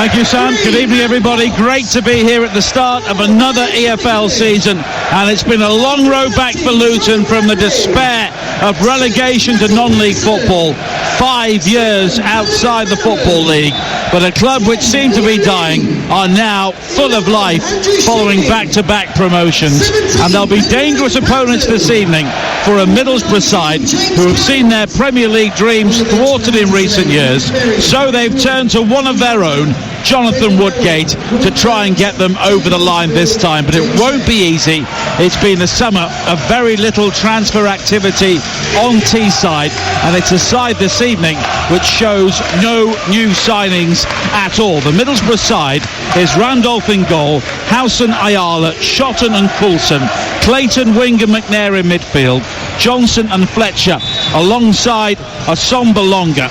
Thank you, Sam. Good evening, everybody. Great to be here at the start of another EFL season, and it's been a long road back for Luton from the despair of relegation to non-league football. 5 years outside the Football League, but a club which seemed to be dying are now full of life following back-to-back promotions, and there'll be dangerous opponents this evening for a Middlesbrough side who have seen their Premier League dreams thwarted in recent years, so they've turned to one of their own, Jonathan Woodgate, to try and get them over the line this time, but it won't be easy. It's been a summer of very little transfer activity on Teesside, and it's a side this evening which shows no new signings at all. The Middlesbrough side is Randolph in goal, Howson, Ayala, Shotton and Coulson, Clayton, Wing and McNair in midfield, Johnson and Fletcher alongside Asomba Longa,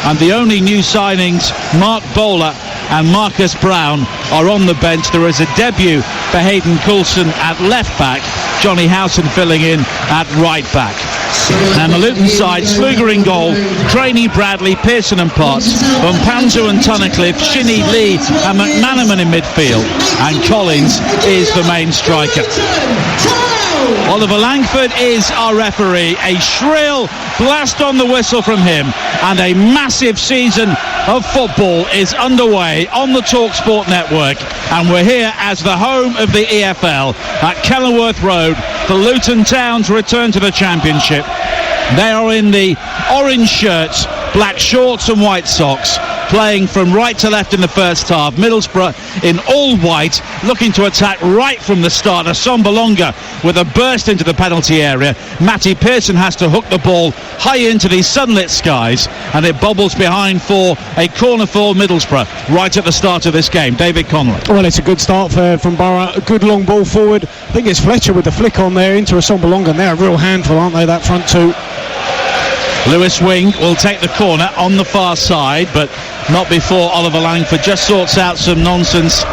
and the only new signings, Mark Bowler and Marcus Brown, are on the bench. There is a debut for Hayden Coulson at left back, Johnny Howson filling in at right back. And the Luton side, Sluger in goal, Craney, Bradley, Pearson and Potts, Mpanzu and Tunnicliffe, Shinnie, Lee and McManaman in midfield, and Collins is the main striker. Oliver Langford is our referee. A shrill blast on the whistle from him, and a massive season of football is underway on the TalkSport network, and we're here as the home of the EFL at Kenilworth Road for Luton Town to return to the Championship. They are in the orange shirts, black shorts and white socks, playing from right to left in the first half. Middlesbrough in all white, looking to attack right from the start. Asomba Longa with a burst into the penalty area. Matty Pearson has to hook the ball high into these sunlit skies, and it bobbles behind for a corner for Middlesbrough right at the start of this game. David Conley. Well, it's a good start from Borough. A good long ball forward. I think it's Fletcher with the flick on there into Asomba Longa, and they're a real handful, aren't they, that front two? Lewis Wing will take the corner on the far side, but not before Oliver Langford just sorts out some nonsense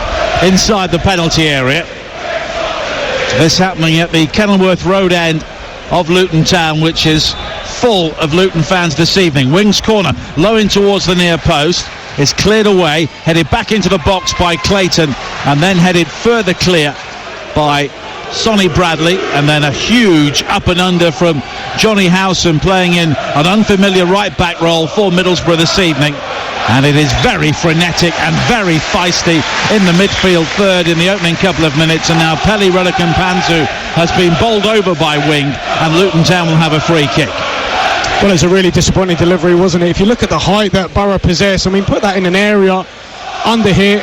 inside the penalty area. This happening at the Kenilworth Road end of Luton Town, which is full of Luton fans this evening. Wing's corner low in towards the near post. It's cleared away, headed back into the box by Clayton, and then headed further clear by Sonny Bradley, and then a huge up and under from Johnny Howson, playing in an unfamiliar right back role for Middlesbrough this evening. And it is very frenetic and very feisty in the midfield third in the opening couple of minutes, and now Pelly Mpanzu has been bowled over by Wing, and Luton Town will have a free kick. Well, it's a really disappointing delivery, wasn't it? If you look at the height that Borough possess, I mean, put that in an area under here,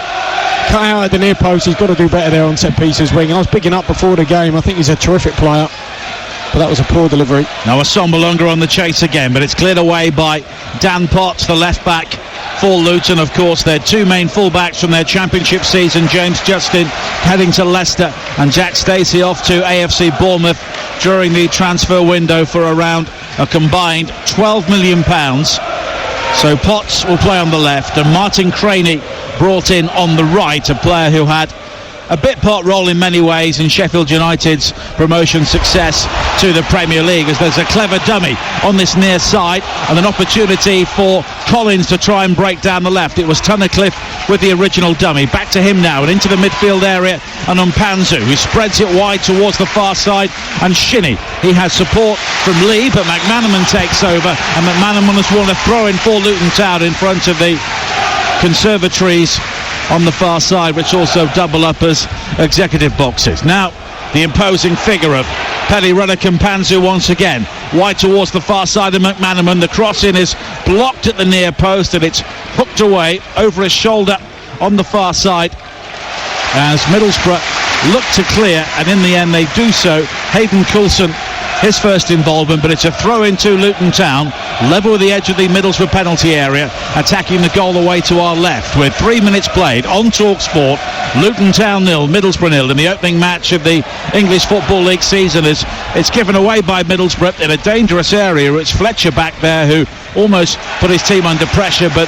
cut out at the near post. He's got to do better there on set pieces. Wing, I was bigging up before the game. I think he's a terrific player, but that was a poor delivery. Now Asomba Longa on the chase again, but it's cleared away by Dan Potts, the left back for Luton. Of course, their two main fullbacks from their Championship season, James Justin heading to Leicester, and Jack Stacey off to AFC Bournemouth during the transfer window for around a combined £12 million. So Potts will play on the left, and Martin Craney brought in on the right, a player who had a bit part role in many ways in Sheffield United's promotion success to the Premier League, as there's a clever dummy on this near side and an opportunity for Collins to try and break down the left. It was Tunnicliffe with the original dummy. Back to him now and into the midfield area, and Mpanzu, who spreads it wide towards the far side, and Shinnie. He has support from Lee, but McManaman takes over, and McManaman has won a throw-in for Luton Town in front of the conservatories on the far side, which also double up as executive boxes. Now the imposing figure of Pelly Mpanzu once again, wide towards the far side of McManaman. The cross in is blocked at the near post, and it's hooked away over his shoulder on the far side as Middlesbrough look to clear, and in the end they do so. Hayden Coulson, his first involvement, but it's a throw into Luton Town, level with the edge of the Middlesbrough penalty area, attacking the goal away to our left with 3 minutes played on TalkSport. Luton Town 0, Middlesbrough 0 in the opening match of the English Football League season. It's given away by Middlesbrough in a dangerous area. It's Fletcher back there who almost put his team under pressure, but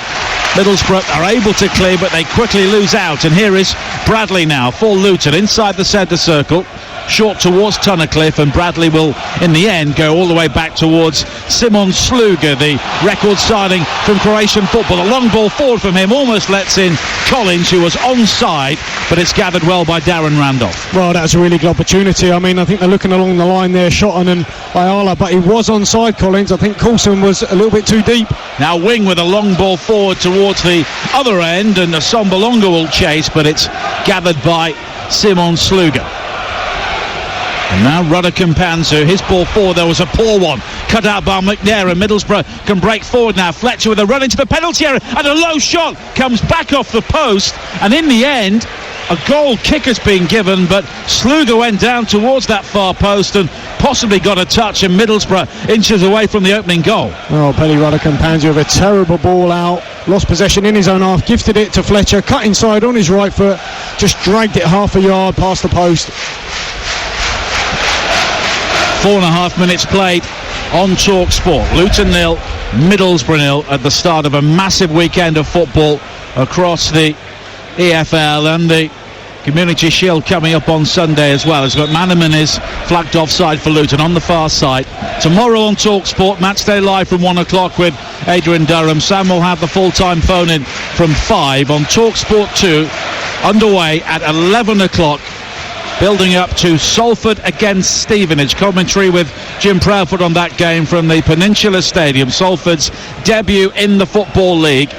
Middlesbrough are able to clear, but they quickly lose out. And here is Bradley now for Luton inside the centre circle. short towards Tunnicliffe, and Bradley will in the end go all the way back towards Simon Sluga, the record signing from Croatian football. A long ball forward from him almost lets in Collins, who was onside, but it's gathered well by Darren Randolph. Well, that's a really good opportunity. I mean, I think they're looking along the line there, Shotton and Ayala, but he was onside, Collins. I think Coulson was a little bit too deep. Now Wing with a long ball forward towards the other end, and Sombolonga will chase, but it's gathered by Simon Sluga. And now Rudder Kampanzu, his ball forward, there was a poor one, cut out by McNair, and Middlesbrough can break forward now. Fletcher with a run into the penalty area, and a low shot comes back off the post, and in the end, a goal kick has been given, but Sluga went down towards that far post and possibly got a touch, and Middlesbrough inches away from the opening goal. Oh, Paddy Rudder Kampanzu with a terrible ball out, lost possession in his own half, gifted it to Fletcher, cut inside on his right foot, just dragged it half a yard past the post. 4.5 minutes played on Talk Sport. Luton 0, Middlesbrough 0 at the start of a massive weekend of football across the EFL, and the Community Shield coming up on Sunday as well. As McManaman is flagged offside for Luton on the far side. Tomorrow on Talk Sport, Matchday Live from 1 o'clock with Adrian Durham. Sam will have the full-time phone in from 5 on Talk Sport 2, underway at 11 o'clock. Building up to Salford against Stevenage. Commentary with Jim Proudfoot on that game from the Peninsula Stadium. Salford's debut in the Football League.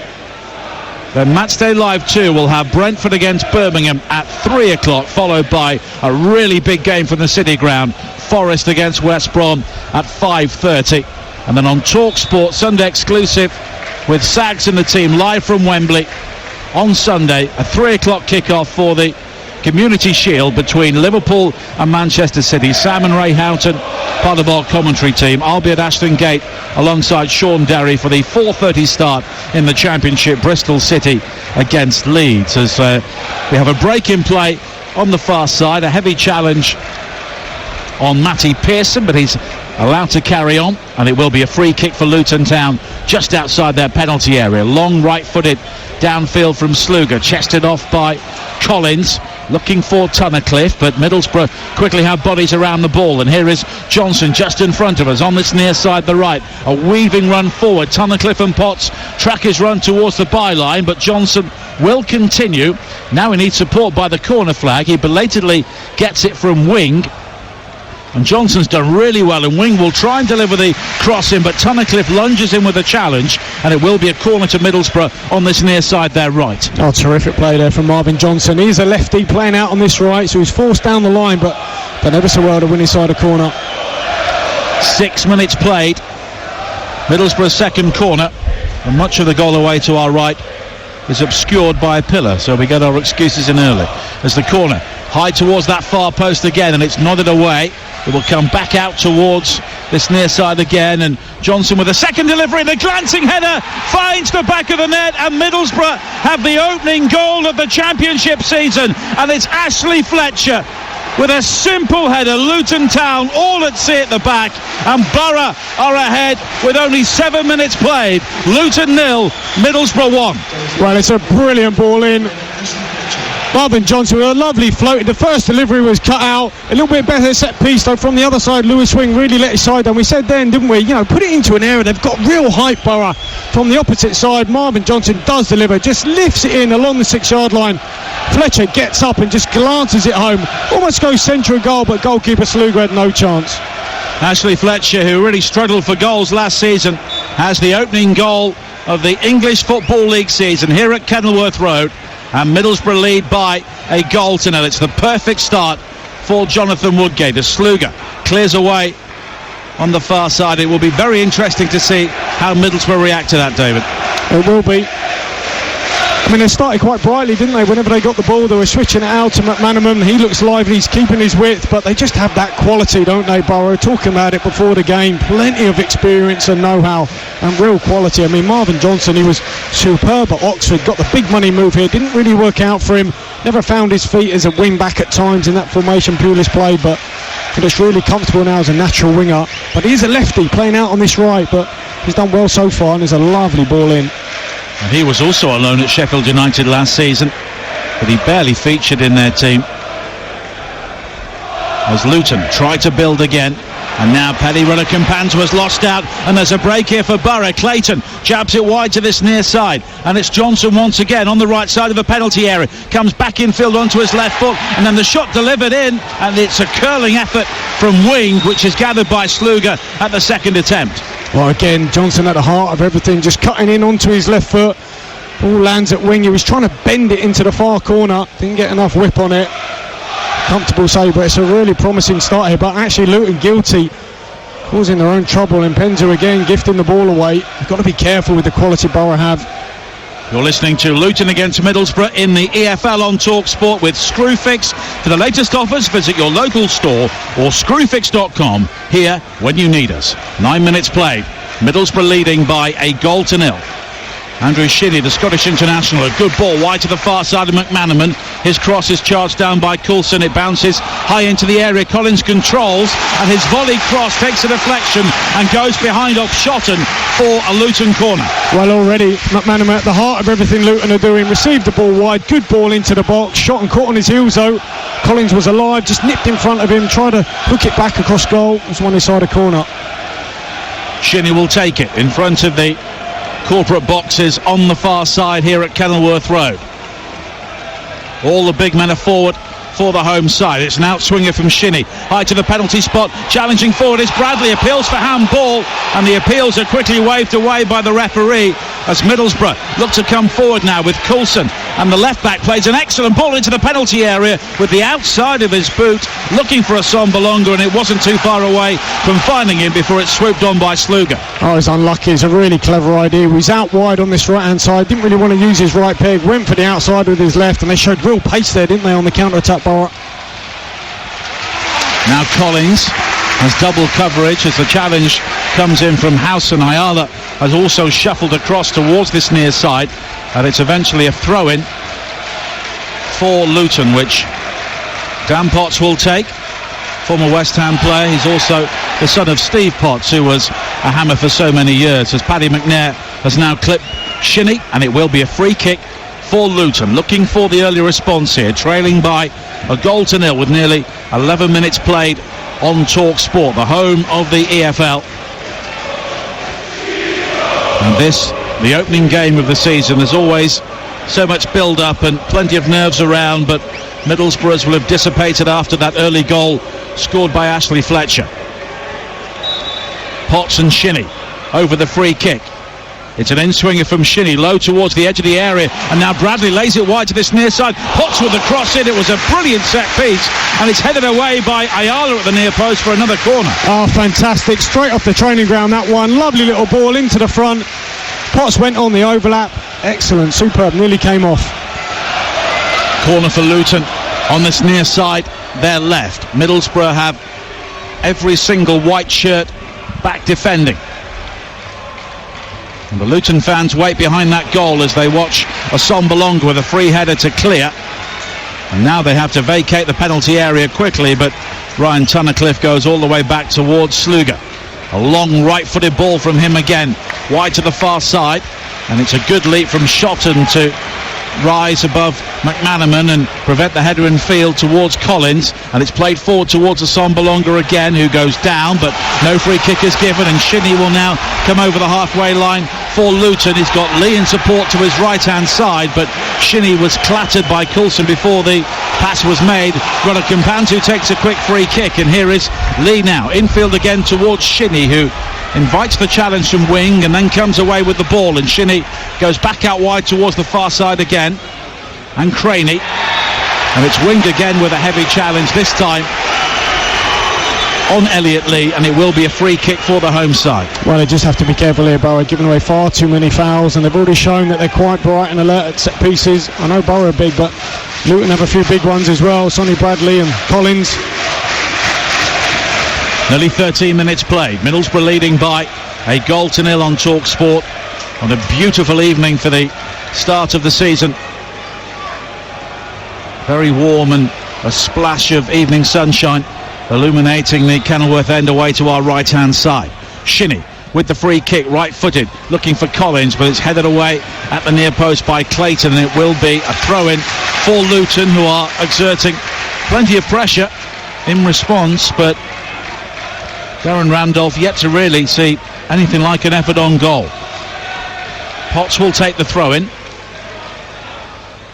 Then Matchday Live 2 will have Brentford against Birmingham at 3 o'clock, followed by a really big game from the City Ground, Forest against West Brom at 5:30. And then on Talk Sport, Sunday exclusive with Sags and the team live from Wembley on Sunday, a 3 o'clock kickoff for the Community Shield between Liverpool and Manchester City. Sam and Ray Houghton, part of our commentary team. I'll be at Ashton Gate alongside Sean Derry for the 4:30 start in the Championship, Bristol City against Leeds. As we have a break in play on the far side, a heavy challenge on Matty Pearson, but he's allowed to carry on, and it will be a free kick for Luton Town just outside their penalty area. Long right-footed downfield from Sluga, chested off by Collins, looking for Tunnicliffe, but Middlesbrough quickly have bodies around the ball, and here is Johnson just in front of us on this near side, the right, a weaving run forward. Tunnicliffe and Potts track his run towards the byline, but Johnson will continue. Now he needs support by the corner flag. He belatedly gets it from Wing, and Johnson's done really well, and Wing will try and deliver the cross in, but Tunnicliffe lunges in with a challenge, and it will be a corner to Middlesbrough on this near side there right. Oh, terrific play there from Marvin Johnson. He's a lefty playing out on this right, so he's forced down the line, but done ever so well to win inside a corner. 6 minutes played. Middlesbrough's second corner, and much of the goal away to our right is obscured by a pillar, so we get our excuses in early. As the corner high towards that far post again, and it's nodded away. It will come back out towards this near side again, and Johnson with a second delivery, the glancing header finds the back of the net, and Middlesbrough have the opening goal of the Championship season, and it's Ashley Fletcher with a simple header. Luton Town all at sea at the back, and Borough are ahead with only 7 minutes played. Luton 0, Middlesbrough 1. Well, it's a brilliant ball in. Marvin Johnson with a lovely float. The first delivery was cut out. A little bit better set piece though from the other side. Lewis Wing really let his side down. We said then, didn't we? You know, put it into an area. They've got real height, Borough. From the opposite side, Marvin Johnson does deliver. Just lifts it in along the 6-yard line. Fletcher gets up and just glances it home. Almost goes centre of goal, but goalkeeper Sluga had no chance. Ashley Fletcher, who really struggled for goals last season, has the opening goal of the English Football League season here at Kenilworth Road. And Middlesbrough lead by a goal to nil. It's the perfect start for Jonathan Woodgate as Sluga clears away on the far side. It will be very interesting to see how Middlesbrough react to that, David. It will be. I mean, they started quite brightly, didn't they? Whenever they got the ball, they were switching it out to McManaman. He looks lively, he's keeping his width, but they just have that quality, don't they, Borough? Talking about it before the game, plenty of experience and know-how and real quality. I mean, Marvin Johnson, he was superb at Oxford, got the big money move here, didn't really work out for him, never found his feet as a wing-back at times in that formation Pulis played, but looks really comfortable now as a natural winger. But he's a lefty playing out on this right, but he's done well so far, and there's a lovely ball in. And he was also on loan at Sheffield United last season, but he barely featured in their team. as Luton try to build again. And now Paddy Rudder-Campanto has lost out, and there's a break here for Borough. Clayton jabs it wide to this near side, and it's Johnson once again on the right side of the penalty area, comes back infield onto his left foot, and then the shot delivered in, and it's a curling effort from Wing, which is gathered by Sluga at the second attempt. Well, again, Johnson at the heart of everything, just cutting in onto his left foot. Ball lands at Wing. He was trying to bend it into the far corner, didn't get enough whip on it. Comfortable save, but it's a really promising start here. But actually Luton guilty, causing their own trouble, and Penzu again gifting the ball away. You've got to be careful with the quality Borough have. You're listening to Luton against Middlesbrough in the EFL on TalkSport with Screwfix. For the latest offers, visit your local store or screwfix.com, here when you need us. 9 minutes played, Middlesbrough leading by a 1-0. Andrew Shinnie, the Scottish international, a good ball wide to the far side of McManaman. His cross is charged down by Coulson. It bounces high into the area. Collins controls, and his volley cross takes a deflection and goes behind off Shotton for a Luton corner. Well, already McManaman at the heart of everything Luton are doing. Received the ball wide, good ball into the box. Shotton caught on his heels though. Collins was alive, just nipped in front of him, tried to hook it back across goal. It was one inside a corner. Shinnie will take it in front of the corporate boxes on the far side here at Kenilworth Road. All the big men are forward for the home side. It's an outswinger from Shinnie, high to the penalty spot, challenging forward is Bradley, appeals for handball, and the appeals are quickly waved away by the referee as Middlesbrough look to come forward now with Coulson, and the left back plays an excellent ball into the penalty area with the outside of his boot, looking for a Sombolonga, and it wasn't too far away from finding him before it swooped on by Sluga. Oh, it's unlucky. It's a really clever idea. He was out wide on this right hand side, didn't really want to use his right peg, went for the outside with his left, and they showed real pace there, didn't they, on the counter-attack. Borough. Now Collins has double coverage as the challenge comes in from House, and Ayala has also shuffled across towards this near side, and it's eventually a throw-in for Luton, which Dan Potts will take, former West Ham player. He's also the son of Steve Potts, who was a Hammer for so many years, as Paddy McNair has now clipped Shinnie, and it will be a free kick for Luton, looking for the early response here, trailing by a 0 with nearly 11 minutes played on TalkSport, the home of the EFL. And this, the opening game of the season. There's always so much build-up and plenty of nerves around, but Middlesbrough's will have dissipated after that early goal scored by Ashley Fletcher. Potts and Shinnie over the free kick. It's an in-swinger from Shinnie, low towards the edge of the area, and now Bradley lays it wide to this near side. Potts with the cross in. It was a brilliant set piece, and it's headed away by Ayala at the near post for another corner. Oh, fantastic. Straight off the training ground, that one. Lovely little ball into the front. Potts went on the overlap. Excellent, superb, nearly came off. Corner for Luton on this near side, their left. Middlesbrough have every single white shirt back defending. And the Luton fans wait behind that goal as they watch a Sombolonga with a free header to clear. And now they have to vacate the penalty area quickly, but Ryan Tunnicliffe goes all the way back towards Sluga. A long right-footed ball from him again, wide to the far side, and it's a good leap from Shotton to rise above McManaman and prevent the header in field towards Collins, and it's played forward towards a Sombolonga again, who goes down, but no free kick is given, and Shinnie will now come over the halfway line for Luton. He's got Lee in support to his right hand side, but Shinnie was clattered by Coulson before the pass was made. Rudder-Campanto takes a quick free kick, and here is Lee now infield again towards Shinnie, who invites the challenge from Wing and then comes away with the ball, and Shinnie goes back out wide towards the far side again, and Craney, and it's Wing again with a heavy challenge, this time on Elliot Lee, and it will be a free kick for the home side. Well, they just have to be careful here, Borough, giving away far too many fouls, and they've already shown that they're quite bright and alert at set pieces. I know Borough are big, but Luton have a few big ones as well. Sonny Bradley and Collins. Nearly 13 minutes played. Middlesbrough leading by a 0 on TalkSport on a beautiful evening for the start of the season. Very warm and a splash of evening sunshine illuminating the Kenilworth end away to our right hand side. Shinnie with the free kick, right-footed, looking for Collins, but it's headed away at the near post by Clayton, and it will be a throw-in for Luton, who are exerting plenty of pressure in response, but Darren Randolph yet to really see anything like an effort on goal. Potts will take the throw in,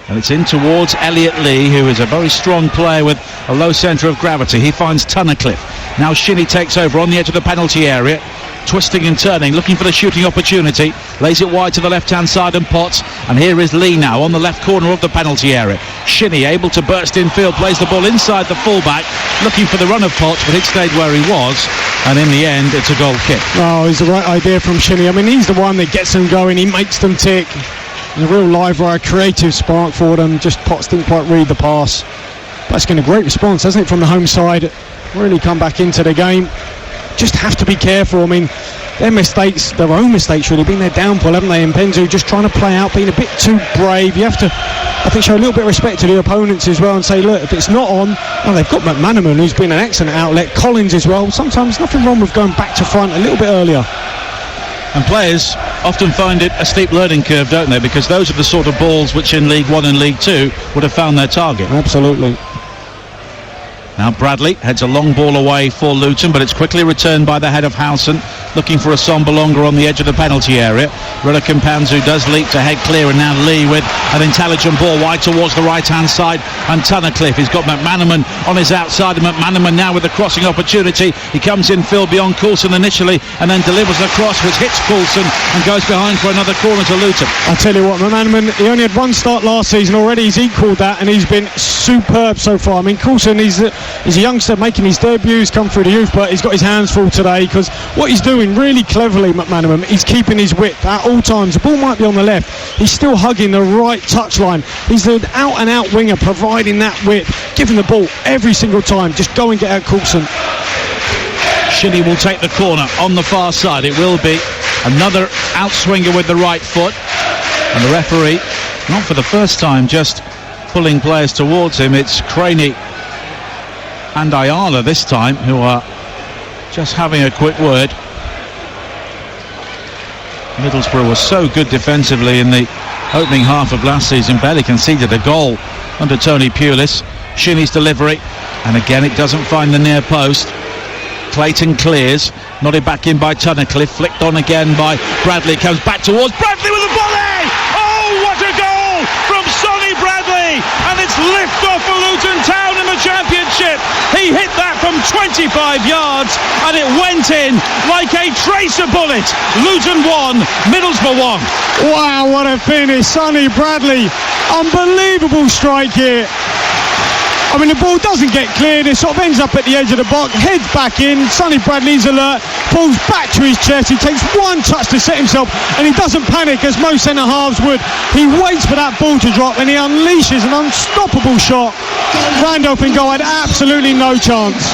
and it's in towards Elliot Lee, who is a very strong player with a low centre of gravity. He finds Tunnicliffe. Now Shinnie takes over on the edge of the penalty area, twisting and turning, looking for the shooting opportunity, lays it wide to the left-hand side, and Potts, and here is Lee now on the left corner of the penalty area. Shinnie able to burst in field, plays the ball inside the fullback, looking for the run of Potts, but it stayed where he was, and in the end it's a goal kick. Oh, it's the right idea from Shinnie. I mean, he's the one that gets them going, he makes them tick. A real live wire, creative spark for them. Just Potts didn't quite read the pass. That's been a great response, hasn't it, from the home side? Really come back into the game. Just have to be careful. I mean, their mistakes, their own mistakes really, been their downfall, haven't they? And Penzu just trying to play out, being a bit too brave. You have to, I think, show a little bit of respect to the opponents as well and say, look, if it's not on, well, they've got McManaman, who's been an excellent outlet, Collins as well. Sometimes nothing wrong with going back to front a little bit earlier. And players often find it a steep learning curve, don't they? Because those are the sort of balls which in League 1 and League 2 would have found their target. Absolutely. Now Bradley heads a long ball away for Luton, but it's quickly returned by the head of Howson, looking for a Sombalonga on the edge of the penalty area. Rilican Panzu does leap to head clear, and now Lee with an intelligent ball wide towards the right-hand side, and Tunnicliffe. He's got McManaman on his outside, and McManaman now with the crossing opportunity. He comes in field beyond Coulson initially, and then delivers a cross which hits Coulson and goes behind for another corner to Luton. I'll tell you what, McManaman, he only had one start last season, already he's equalled that, and he's been superb so far. I mean, Coulson, he's a youngster making his debut, he's come through the youth, but he's got his hands full today, because what he's doing really cleverly, McManaman, he's keeping his width at all times. The ball might be on the left, he's still hugging the right touchline. He's an out-and-out winger, providing that width, giving the ball every single time. Just go and get out Coulson. Shinnie will take the corner on the far side. It will be another outswinger with the right foot, and the referee, not for the first time, just pulling players towards him. It's Craney and Ayala this time who are just having a quick word. Middlesbrough was so good defensively in the opening half of last season, barely conceded a goal under Tony Pulis. Shinnie's delivery, and again it doesn't find the near post. Clayton clears, nodded back in by Tunnicliffe, flicked on again by Bradley, comes back towards Bradley with a volley! Oh, what a goal from Sonny Bradley, and it's lift off for Luton Town in the Championship. He hit that from 25 yards and it went in like a tracer bullet. Luton 1, Middlesbrough 1. Wow, what a finish. Sonny Bradley, unbelievable strike here. I mean, the ball doesn't get cleared, it sort of ends up at the edge of the box, heads back in, Sonny Bradley's alert, pulls back to his chest, he takes one touch to set himself, and he doesn't panic as most centre-halves would. He waits for that ball to drop, and he unleashes an unstoppable shot. Randolph in goal had absolutely no chance.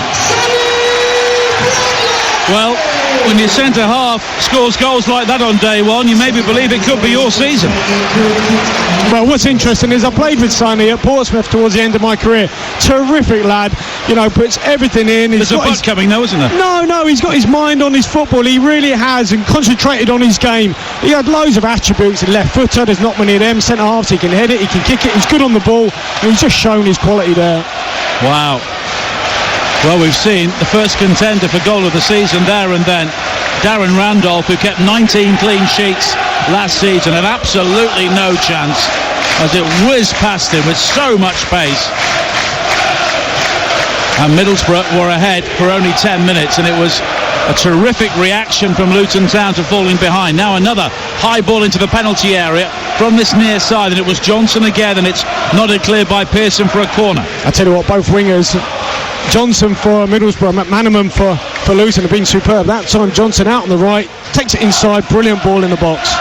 Well, when your centre-half scores goals like that on day one, you maybe believe it could be your season. Well, what's interesting is I played with Sonny at Portsmouth towards the end of my career. Terrific lad, you know, puts everything in. There's a buzz coming though, isn't there? No, he's got his mind on his football. He really has, and concentrated on his game. He had loads of attributes. Left footer, there's not many of them. Centre-halves, he can head it, he can kick it, he's good on the ball, and he's just shown his quality there. Wow. Well, we've seen the first contender for goal of the season there and then. Darren Randolph, who kept 19 clean sheets last season, had absolutely no chance as it whizzed past him with so much pace. And Middlesbrough were ahead for only 10 minutes, and it was a terrific reaction from Luton Town to falling behind. Now another high ball into the penalty area from this near side, and it was Johnson again, and it's nodded clear by Pearson for a corner. I tell you what, both wingers, Johnson for Middlesbrough, McManaman for Luton, have been superb. That time Johnson out on the right, takes it inside, brilliant ball in the box.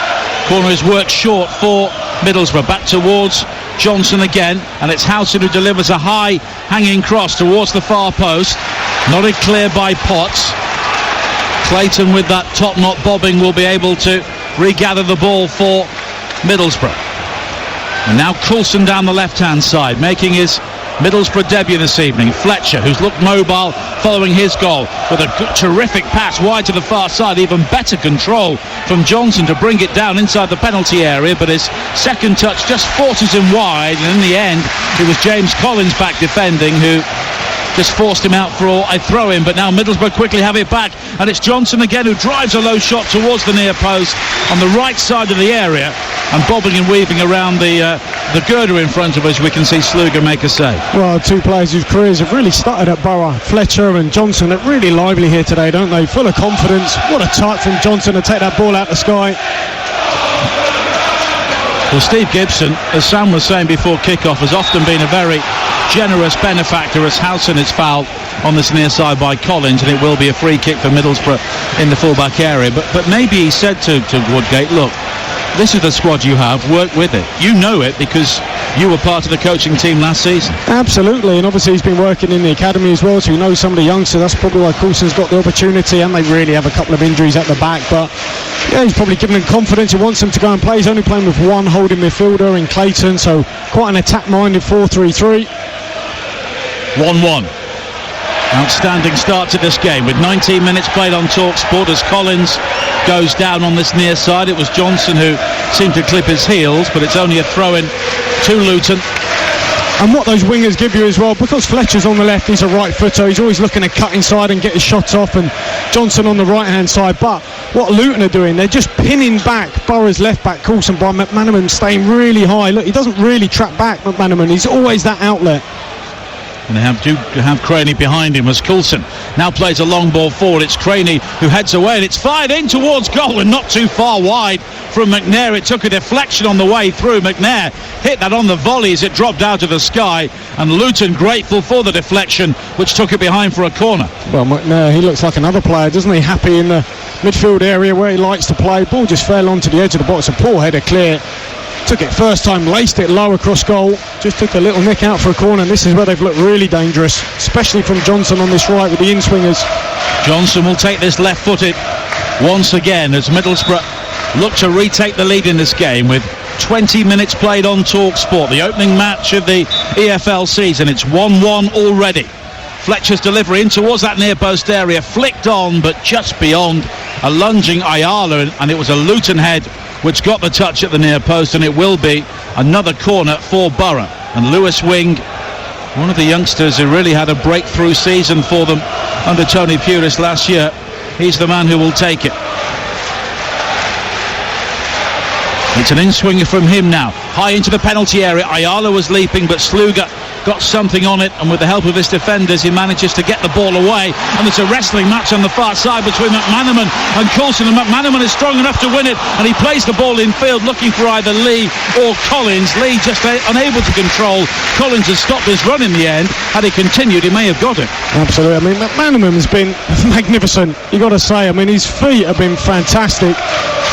Corner is worked short for Middlesbrough, back towards Johnson again, and it's Howson who delivers a high hanging cross towards the far post, nodded clear by Potts. Clayton with that top knot bobbing will be able to regather the ball for Middlesbrough. And now Coulson down the left hand side, making his Middlesbrough debut this evening. Fletcher, who's looked mobile following his goal, with a terrific pass wide to the far side. Even better control from Johnson to bring it down inside the penalty area, but his second touch just forces him wide, and in the end it was James Collins back defending who just forced him out for a throw-in, but now Middlesbrough quickly have it back, and it's Johnson again who drives a low shot towards the near post on the right side of the area, and bobbing and weaving around the girder in front of us, we can see Sluga make a save. Well, two players whose careers have really started at Borough, Fletcher and Johnson, are really lively here today, don't they? Full of confidence. What a touch from Johnson to take that ball out the sky. Well, Steve Gibson, as Sam was saying before kick-off, has often been a very generous benefactor as Howson is fouled on this near side by Collins, and it will be a free kick for Middlesbrough in the full-back area. But maybe he said to Woodgate, look, this is the squad you have, work with it. You know it because you were part of the coaching team last season. Absolutely, and obviously he's been working in the academy as well, so he knows some of the youngsters. That's probably why Coulson's got the opportunity, and they really have a couple of injuries at the back, but yeah, he's probably given them confidence. He wants them to go and play. He's only playing with one holding midfielder in Clayton, so quite an attack-minded 4-3-3. 1-1. Outstanding start to this game with 19 minutes played on TalkSport as Collins goes down on this near side. It was Johnson who seemed to clip his heels, but it's only a throw-in to Luton. And what those wingers give you as well, because Fletcher's on the left, he's a right footer, he's always looking to cut inside and get his shots off, and Johnson on the right hand side. But what Luton are doing, they're just pinning back Borough's left back Coulson by McManaman, staying really high. Look, he doesn't really trap back, McManaman, he's always that outlet. And they have Craney behind him as Coulson now plays a long ball forward. It's Craney who heads away, and it's fired in towards goal and not too far wide from McNair. It took a deflection on the way through. McNair hit that on the volley as it dropped out of the sky, and Luton grateful for the deflection, which took it behind for a corner. Well, McNair, he looks like another player, doesn't he? Happy in the midfield area where he likes to play. Ball just fell onto the edge of the box. A poor header clear. Took it first time, laced it low across goal, just took a little nick out for a corner, and this is where they've looked really dangerous, especially from Johnson on this right with the in-swingers. Johnson will take this left-footed once again as Middlesbrough look to retake the lead in this game with 20 minutes played on TalkSport, the opening match of the EFL season. It's 1-1 already. Fletcher's delivery in towards that near post area, flicked on but just beyond a lunging Ayala, and it was a Luton head which got the touch at the near post, and it will be another corner for Borough. And Lewis Wing, one of the youngsters who really had a breakthrough season for them under Tony Pulis last year, he's the man who will take it. It's an in-swinger from him now, high into the penalty area. Ayala was leaping, but Sluga got something on it, and with the help of his defenders he manages to get the ball away, and there's a wrestling match on the far side between McManaman and Coulson, and McManaman is strong enough to win it, and he plays the ball in field looking for either Lee or Collins. Lee just unable to control. Collins has stopped his run in the end. Had he continued, he may have got it. Absolutely. I mean, McManaman's been magnificent, you got to say. I mean, his feet have been fantastic.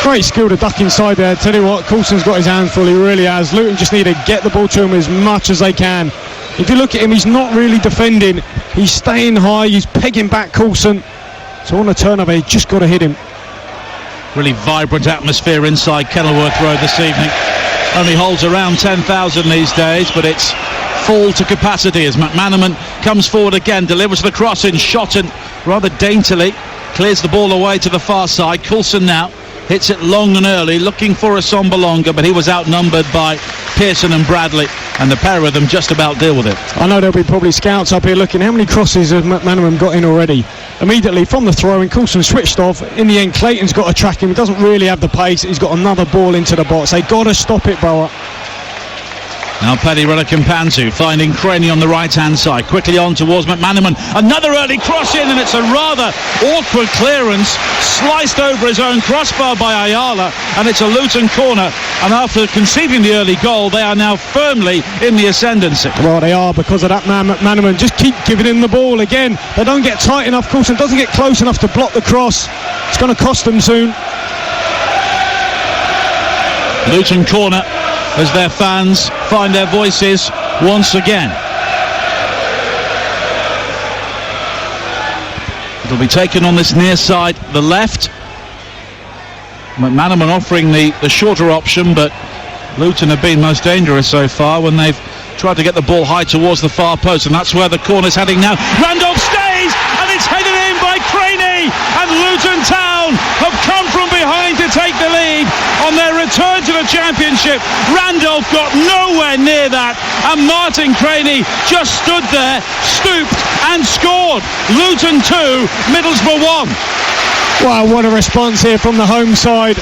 Great skill to duck inside there. Tell you what, Coulson's got his hands full, he really has. Luton just need to get the ball to him as much as they can. If you look at him, he's not really defending, he's staying high, he's pegging back Coulson. So on a turnover, he's just got to hit him. Really vibrant atmosphere inside Kenilworth Road this evening. Only holds around 10,000 these days, but it's full to capacity as McManaman comes forward again, delivers the cross in, Shotton rather daintily clears the ball away to the far side. Coulson now hits it long and early, looking for a Sombalonga, but he was outnumbered by Pearson and Bradley, and the pair of them just about deal with it. I know there'll be probably scouts up here looking how many crosses has McManaman got in already. Immediately from the throw-in, Coulson switched off. In the end, Clayton's got to track him. He doesn't really have the pace. He's got another ball into the box. They got to stop it, Borough. Now Paddy Relekampanzu finding Craney on the right-hand side, quickly on towards McManaman. Another early cross in, and it's a rather awkward clearance, sliced over his own crossbar by Ayala, and it's a Luton corner. And after conceding the early goal, they are now firmly in the ascendancy. Well, they are, because of that man McManaman. Just keep giving him the ball again. They don't get tight enough. Coulson doesn't get close enough to block the cross. It's going to cost them soon. Luton corner as their fans find their voices once again. It'll be taken on this near side, the left. McManaman offering the shorter option, but Luton have been most dangerous so far when they've tried to get the ball high towards the far post, and that's where the corner's heading now. Randolph stays, and it's headed in by Craney. Crainey, and Luton Town have come from behind to take the lead on their return to the Championship. Randolph got nowhere near that, and Martin Crainey just stood there, stooped and scored. Luton 2, Middlesbrough 1. Wow, what a response here from the home side.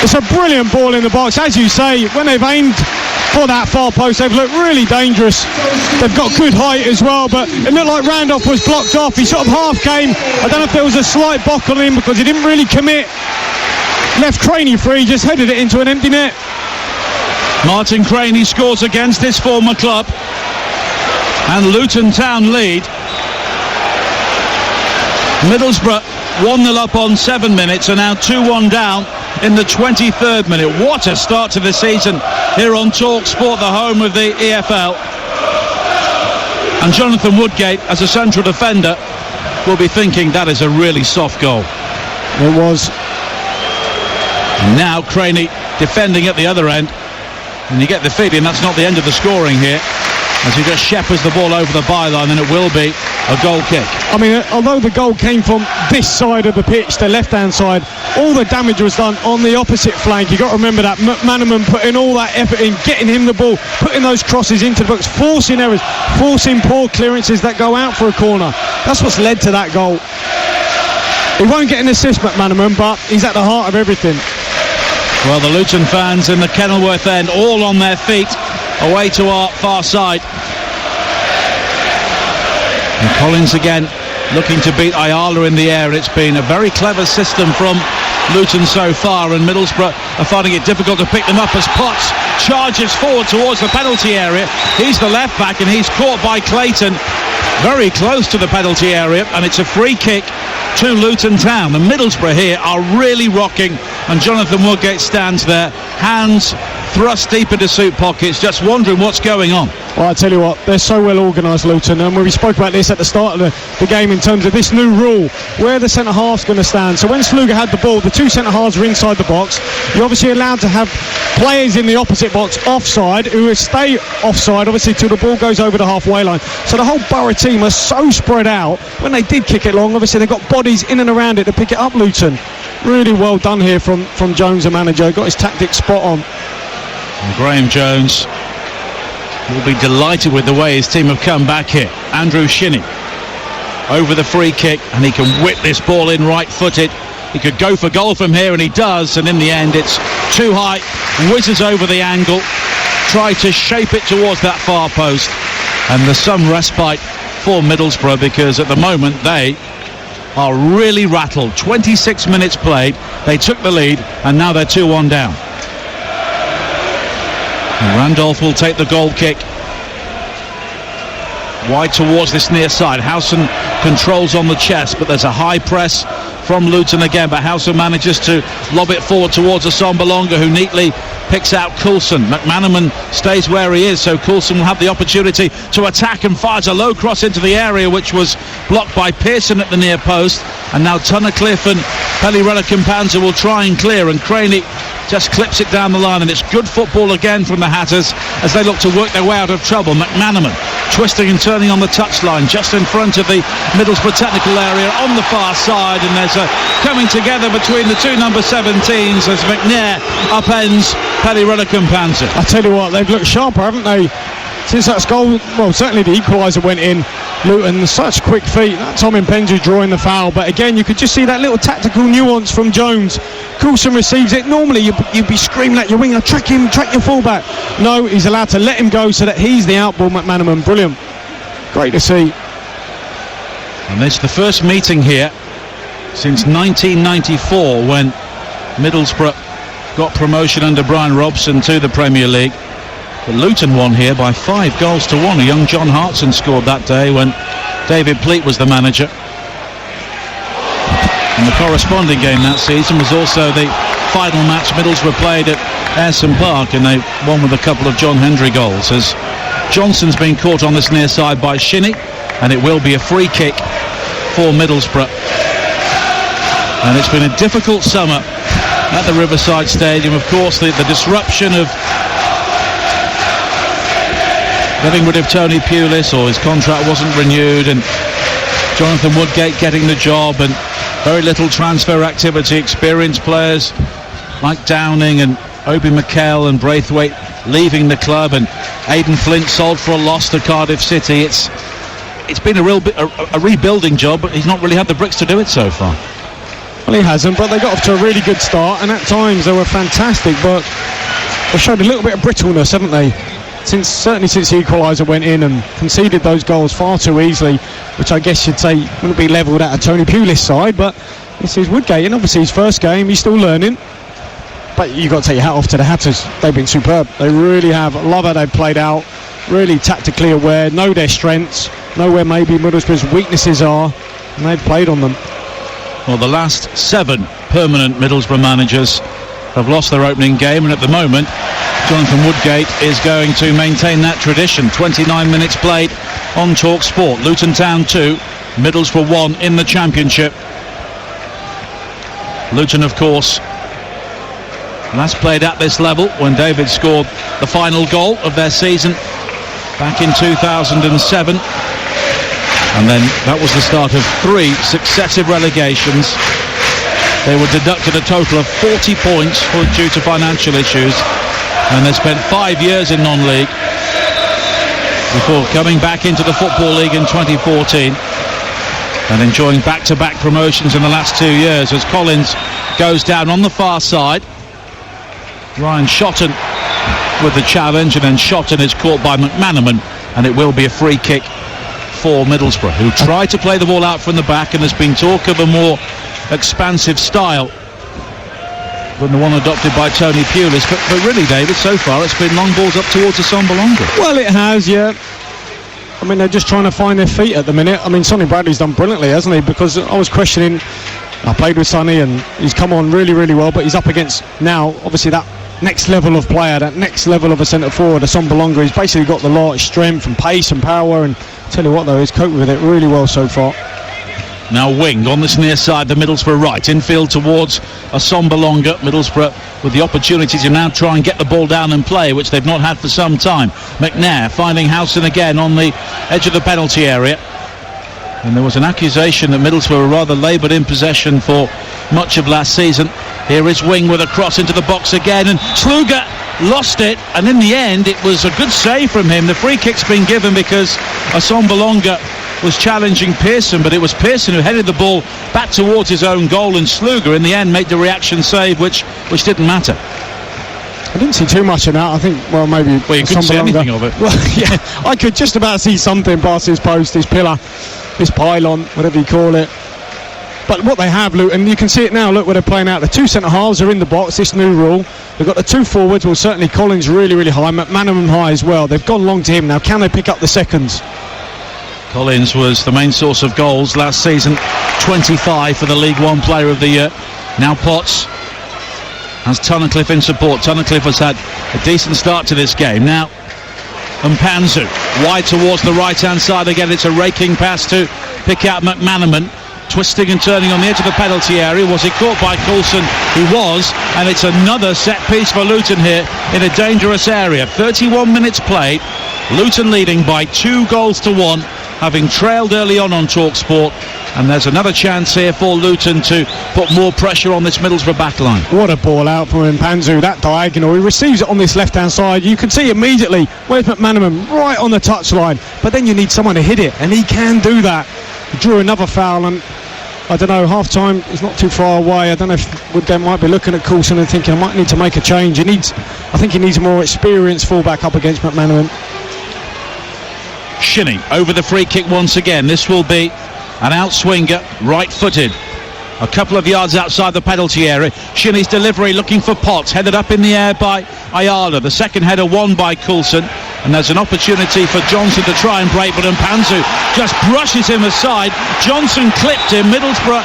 It's a brilliant ball in the box. As you say, when they've aimed for that far post, they've looked really dangerous. They've got good height as well, but it looked like Randolph was blocked off. He sort of half came. I don't know if there was a slight bock on him because he didn't really commit. Left Crainey free, just headed it into an empty net. Martin Crainey scores against his former club, and Luton Town lead. Middlesbrough 1-0 up on 7 minutes, and now 2-1 down in the 23rd minute. What a start to the season here on Talk Sport, the home of the EFL. And Jonathan Woodgate, as a central defender, will be thinking that is a really soft goal. It was. And now Crainey defending at the other end, and you get the feeling that's not the end of the scoring here, as he just shepherds the ball over the byline, and it will be a goal kick. I mean, although the goal came from this side of the pitch, the left-hand side, all the damage was done on the opposite flank. You've got to remember that McManaman put in all that effort in getting him the ball, putting those crosses into the box, forcing errors, forcing poor clearances that go out for a corner. That's what's led to that goal. He won't get an assist, McManaman, but he's at the heart of everything. Well, the Luton fans in the Kenilworth end all on their feet, away to our far side. And Collins again looking to beat Ayala in the air. It's been a very clever system from Luton so far, and Middlesbrough are finding it difficult to pick them up as Potts charges forward towards the penalty area. He's the left back, and he's caught by Clayton very close to the penalty area, and it's a free kick to Luton Town. The Middlesbrough here are really rocking, and Jonathan Woodgate stands there, hands thrust deep into suit pockets, just wondering what's going on. Well, I tell you what, they're so well organised, Luton, and we spoke about this at the start of the game in terms of this new rule, where the centre-half's going to stand. So when Sluga had the ball, the two centre-halves were inside the box. You're obviously allowed to have players in the opposite box offside, who will stay offside, obviously, till the ball goes over the halfway line. So the whole Borough team are so spread out. When they did kick it long, obviously they've got bodies in and around it to pick it up, Luton. Really well done here from Jones, the manager. Got his tactics spot on. And Graham Jones will be delighted with the way his team have come back here. Andrew Shinney over the free kick, and he can whip this ball in right-footed. He could go for goal from here, and he does, and in the end it's too high, whizzes over the angle, try to shape it towards that far post, and there's some respite for Middlesbrough, because at the moment they are really rattled. 26 minutes played, they took the lead, and now they're 2-1 down. And Randolph will take the goal kick wide towards this near side. Howson controls on the chest, but there's a high press from Luton again, but Howson manages to lob it forward towards Assombalonga, who neatly picks out Coulson. McManaman stays where he is, so Coulson will have the opportunity to attack and fires a low cross into the area, which was blocked by Pearson at the near post. And now Tunnicliffe and Pelirella Campanza will try and clear, and Crainey just clips it down the line, and it's good football again from the Hatters as they look to work their way out of trouble. McManaman twisting and turning on the touchline just in front of the Middlesbrough technical area on the far side, and there's a coming together between the two number 17s as McNair upends Pelirella Campanza. I tell you what, they've looked sharper, haven't they, since that goal? Well, certainly the equaliser went in. Luton, such quick feet. Tom Impenzu drawing the foul, but again you could just see that little tactical nuance from Jones. Coulson receives it. Normally you'd be screaming at your winger, track him, track your fullback. No, he's allowed to let him go so that he's the outball. McManaman, brilliant, great to see. And it's the first meeting here since 1994, when Middlesbrough got promotion under Brian Robson to the Premier League. But Luton won here by 5-1. A young John Hartson scored that day when David Pleat was the manager. And the corresponding game that season was also the final match Middlesbrough played at Ayresome Park, and they won with a couple of John Hendry goals, as Johnson's been caught on this near side by Shinney, and it will be a free kick for Middlesbrough. And it's been a difficult summer at the Riverside Stadium. Of course, the disruption of getting rid of Tony Pulis, or his contract wasn't renewed, and Jonathan Woodgate getting the job, and very little transfer activity. Experienced players like Downing and Obi Mikel and Braithwaite leaving the club, and Aidan Flint sold for a loss to Cardiff City. It's been a rebuilding job, but he's not really had the bricks to do it so far. Well, he hasn't, but they got off to a really good start, and at times they were fantastic, but they showed a little bit of brittleness, haven't they? Certainly since the equaliser went in and conceded those goals far too easily, which I guess you'd say wouldn't be levelled at a Tony Pulis side, but this is Woodgate, and obviously his first game, he's still learning. But you've got to take your hat off to the Hatters. They've been superb. They really have. Love how they've played out. Really tactically aware, know their strengths, know where maybe Middlesbrough's weaknesses are, and they've played on them. Well, the last 7 permanent Middlesbrough managers have lost their opening game, and at the moment Jonathan Woodgate is going to maintain that tradition. 29 minutes played on Talk Sport. Luton Town 2, Middlesbrough 1 in the Championship. Luton, of course, last played at this level when David scored the final goal of their season back in 2007, and then that was the start of 3 successive relegations. They were deducted a total of 40 points due to financial issues, and they spent 5 years in non-league before coming back into the Football League in 2014 and enjoying back-to-back promotions in the last 2 years as Collins goes down on the far side. Ryan Shotton with the challenge, and then Shotton is caught by McManaman, and it will be a free kick for Middlesbrough, who tried to play the ball out from the back, and there's been talk of a more expansive style than the one adopted by Tony Pulis, but really, David, so far it's been long balls up towards the Sombalonga. Well, it has, yeah. I mean, they're just trying to find their feet at the minute. I mean, Sonny Bradley's done brilliantly, hasn't he? Because I was questioning, I played with Sonny and he's come on really, really well, but he's up against now, obviously, that next level of player, that next level of a centre forward, a Sombalonga. He's basically got the lot of strength and pace and power, and tell you what though, he's coped with it really well so far. Now winged on this near side, the Middlesbrough right, infield towards a Sombalonga. Middlesbrough with the opportunity to now try and get the ball down and play, which they've not had for some time. McNair finding Howson again on the edge of the penalty area. And there was an accusation that Middlesbrough were rather laboured in possession for much of last season. Here is Wing with a cross into the box again, and Sluga lost it, and in the end it was a good save from him. The free kick's been given because Sombalonga was challenging Pearson, but it was Pearson who headed the ball back towards his own goal, and Sluga in the end made the reaction save, which didn't matter. I didn't see too much of that. I think, well, maybe... Well, you couldn't see anything of it. Well, yeah, I could just about see something past his post, his pillar, his pylon, whatever you call it. But what they have, Luton, you can see it now, look where they're playing out. The 2 centre-halves are in the box, this new rule. They've got the 2 forwards, well, certainly Collins really, really high, McManaman high as well. They've gone long to him now. Can they pick up the seconds? Collins was the main source of goals last season, 25 for the League One Player of the Year. Now Potts has Tunnicliffe in support. Tunnicliffe has had a decent start to this game. Now Mpanzu wide towards the right hand side again. It's a raking pass to pick out McManaman, twisting and turning on the edge of the penalty area. Was he caught by Coulson? He was, and it's another set piece for Luton here in a dangerous area. 31 minutes played, Luton leading by 2-1, having trailed early on Talk Sport, and there's another chance here for Luton to put more pressure on this Middlesbrough backline. What a ball out from Mpanzu, that diagonal. He receives it on this left hand side. You can see immediately where's McManaman, right on the touchline, but then you need someone to hit it, and he can do that. He drew another foul, and I don't know, half time is not too far away. I don't know if Woodgate might be looking at Coulson and thinking I might need to make a change. I think he needs a more experienced fullback up against McManaman. Shinnie over the free kick once again. This will be an outswinger, right-footed, a couple of yards outside the penalty area. Shinnie's delivery looking for Potts, headed up in the air by Ayala. The second header won by Coulson, and there's an opportunity for Johnson to try and break, but Mpanzu just brushes him aside. Johnson clipped him. Middlesbrough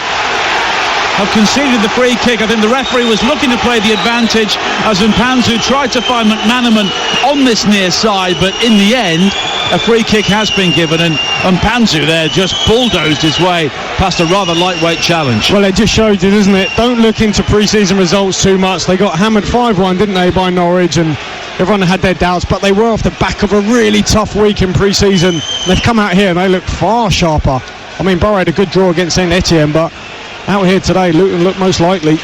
have conceded the free kick. I think the referee was looking to play the advantage as Mpanzu tried to find McManaman on this near side, but in the end a free kick has been given, and Mpanzu there just bulldozed his way past a rather lightweight challenge. Well, it just showed you, doesn't it? Don't look into pre-season results too much. They got hammered 5-1, didn't they, by Norwich, and everyone had their doubts, but they were off the back of a really tough week in pre-season. They've come out here and they look far sharper. I mean, Borough had a good draw against St Etienne, but out here today, Luton look most likely.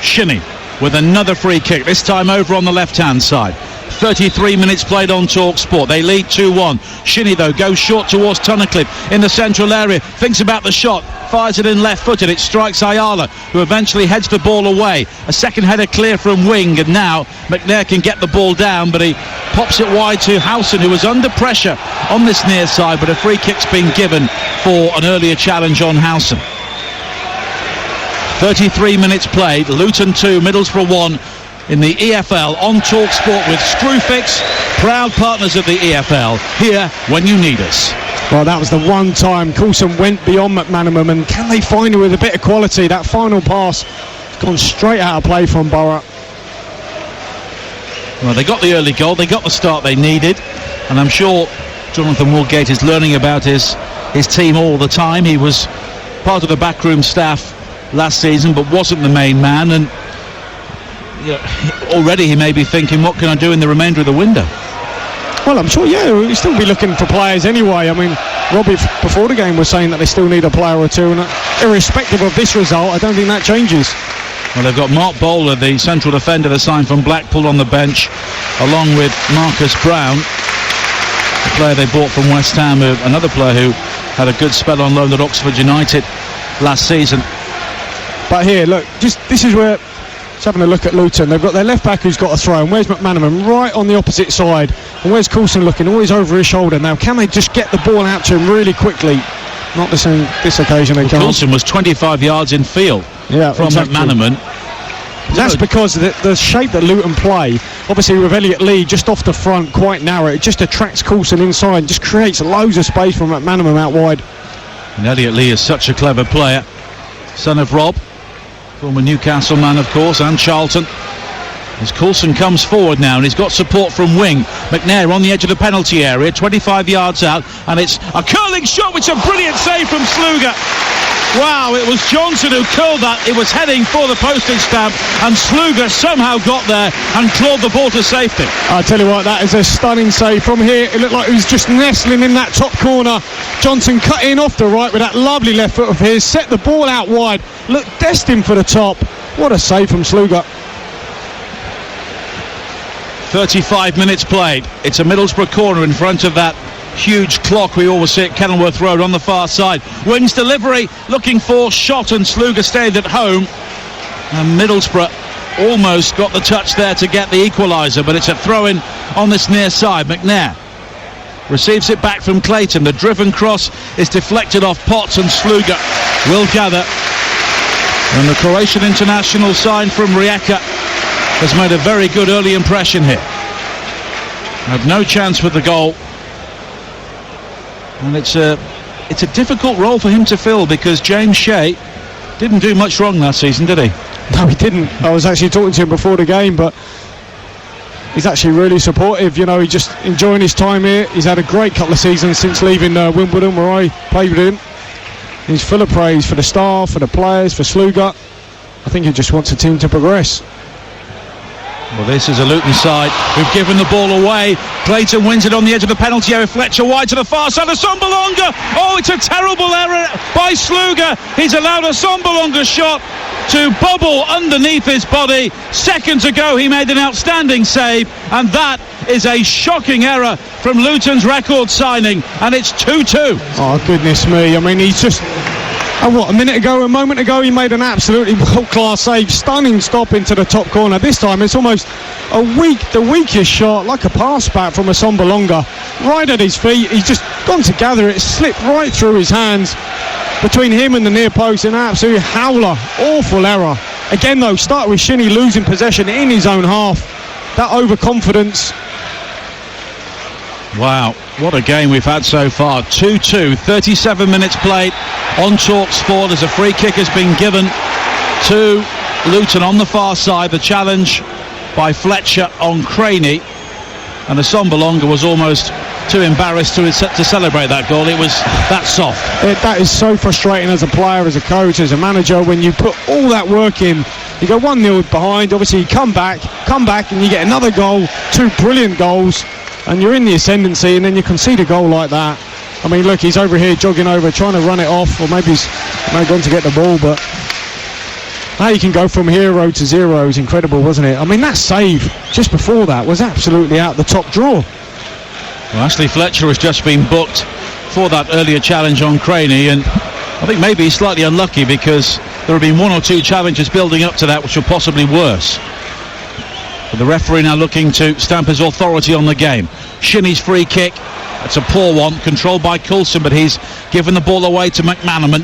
Shinnie with another free kick, this time over on the left-hand side. 33 minutes played on TalkSport. They lead 2-1. Shinnie, though, goes short towards Tunnicliffe in the central area. Thinks about the shot. Fires it in left-footed. It strikes Ayala, who eventually heads the ball away. A second header clear from wing, and now McNair can get the ball down, but he pops it wide to Howson, who was under pressure on this near side, but a free kick's been given for an earlier challenge on Howson. 33 minutes played. Luton 2, Middlesbrough 1. In the EFL on TalkSport with Screwfix, proud partners of the EFL, here when you need us. Well, that was the one time Coulson went beyond McManaman, and can they find it with a bit of quality? That final pass has gone straight out of play from Borough. Well, they got the early goal, they got the start they needed, and I'm sure Jonathan Woolgate is learning about his team all the time. He was part of the backroom staff last season, but wasn't the main man, and already he may be thinking, what can I do in the remainder of the window? Well, I'm sure, he'll still be looking for players anyway. I mean, Robbie before the game was saying that they still need a player or two, and irrespective of this result, I don't think that changes. Well, they've got Mark Bowler, the central defender, the sign from Blackpool, on the bench, along with Marcus Brown, the player they bought from West Ham, another player who had a good spell on loan at Oxford United last season. But here, look, this is where, just having a look at Luton, they've got their left back who's got a throw, and where's McManaman? Right on the opposite side, and where's Coulson looking? Always over his shoulder. Now, can they just get the ball out to him really quickly? Not this occasion they can't. Coulson was 25 yards in field from exactly. McManaman. That's because the shape that Luton play, obviously with Elliot Lee just off the front, quite narrow, it just attracts Coulson inside, just creates loads of space for McManaman out wide. And Elliot Lee is such a clever player, son of Rob, former Newcastle man, of course, and Charlton. As Coulson comes forward now, and he's got support from wing. McNair on the edge of the penalty area, 25 yards out, and it's a curling shot, which is a brilliant save from Sluga. Wow, it was Johnson who curled that. It was heading for the postage stamp, and Sluga somehow got there and clawed the ball to safety. I tell you what, that is a stunning save from here. It looked like he was just nestling in that top corner. Johnson cut in off the right with that lovely left foot of his, set the ball out wide, looked destined for the top. What a save from Sluga. 35 minutes played. It's a Middlesbrough corner in front of that huge clock we always see at Kenilworth Road on the far side. Wings delivery, looking for shot, and Sluga stayed at home. And Middlesbrough almost got the touch there to get the equaliser, but it's a throw-in on this near side. McNair receives it back from Clayton. The driven cross is deflected off Potts, and Sluga will gather. And the Croatian international sign from Rijeka has made a very good early impression here. Had no chance with the goal, and it's a difficult role for him to fill, because James Shea didn't do much wrong last season, did he? No, he didn't. I was actually talking to him before the game, but he's actually really supportive. You know, he's just enjoying his time here. He's had a great couple of seasons since leaving Wimbledon, where I played with him. He's full of praise for the staff, for the players, for Sluga. I think he just wants the team to progress. Well, this is a Luton side who've given the ball away. Clayton wins it on the edge of the penalty area. Fletcher wide to the far side. Assombalonga. Oh, it's a terrible error by Sluga. He's allowed a Assombalonga shot to bubble underneath his body. Seconds ago, he made an outstanding save, and that is a shocking error from Luton's record signing, and it's 2-2. Oh, goodness me. I mean, he's just... a moment ago, he made an absolutely world-class save, stunning stop into the top corner. This time, it's almost the weakest shot, like a pass back from Assombalonga, right at his feet. He's just gone to gather it, slipped right through his hands, between him and the near post. An absolute howler, awful error. Again, though, start with Shinnie losing possession in his own half. That overconfidence. Wow, what a game we've had so far. 2-2, 37 minutes played on TalkSport as a free kick has been given to Luton on the far side. The challenge by Fletcher on Craney, and Assombalonga was almost too embarrassed to celebrate that goal. It was that soft. That is so frustrating as a player, as a coach, as a manager, when you put all that work in. You go 1-0 behind, obviously you come back and you get another goal, two brilliant goals, and you're in the ascendancy, and then you concede a goal like that. I mean, look, he's over here jogging over, trying to run it off, or maybe he's gone to get the ball, but How you can go from hero to zero is incredible, wasn't it? I mean, that save just before that was absolutely out the top drawer. Well, Ashley Fletcher has just been booked for that earlier challenge on Craney, and I think maybe he's slightly unlucky because there have been one or two challenges building up to that which were possibly worse. But the referee now looking to stamp his authority on the game. Shinnie's free kick, it's a poor one, controlled by Coulson, but he's given the ball away to McManaman,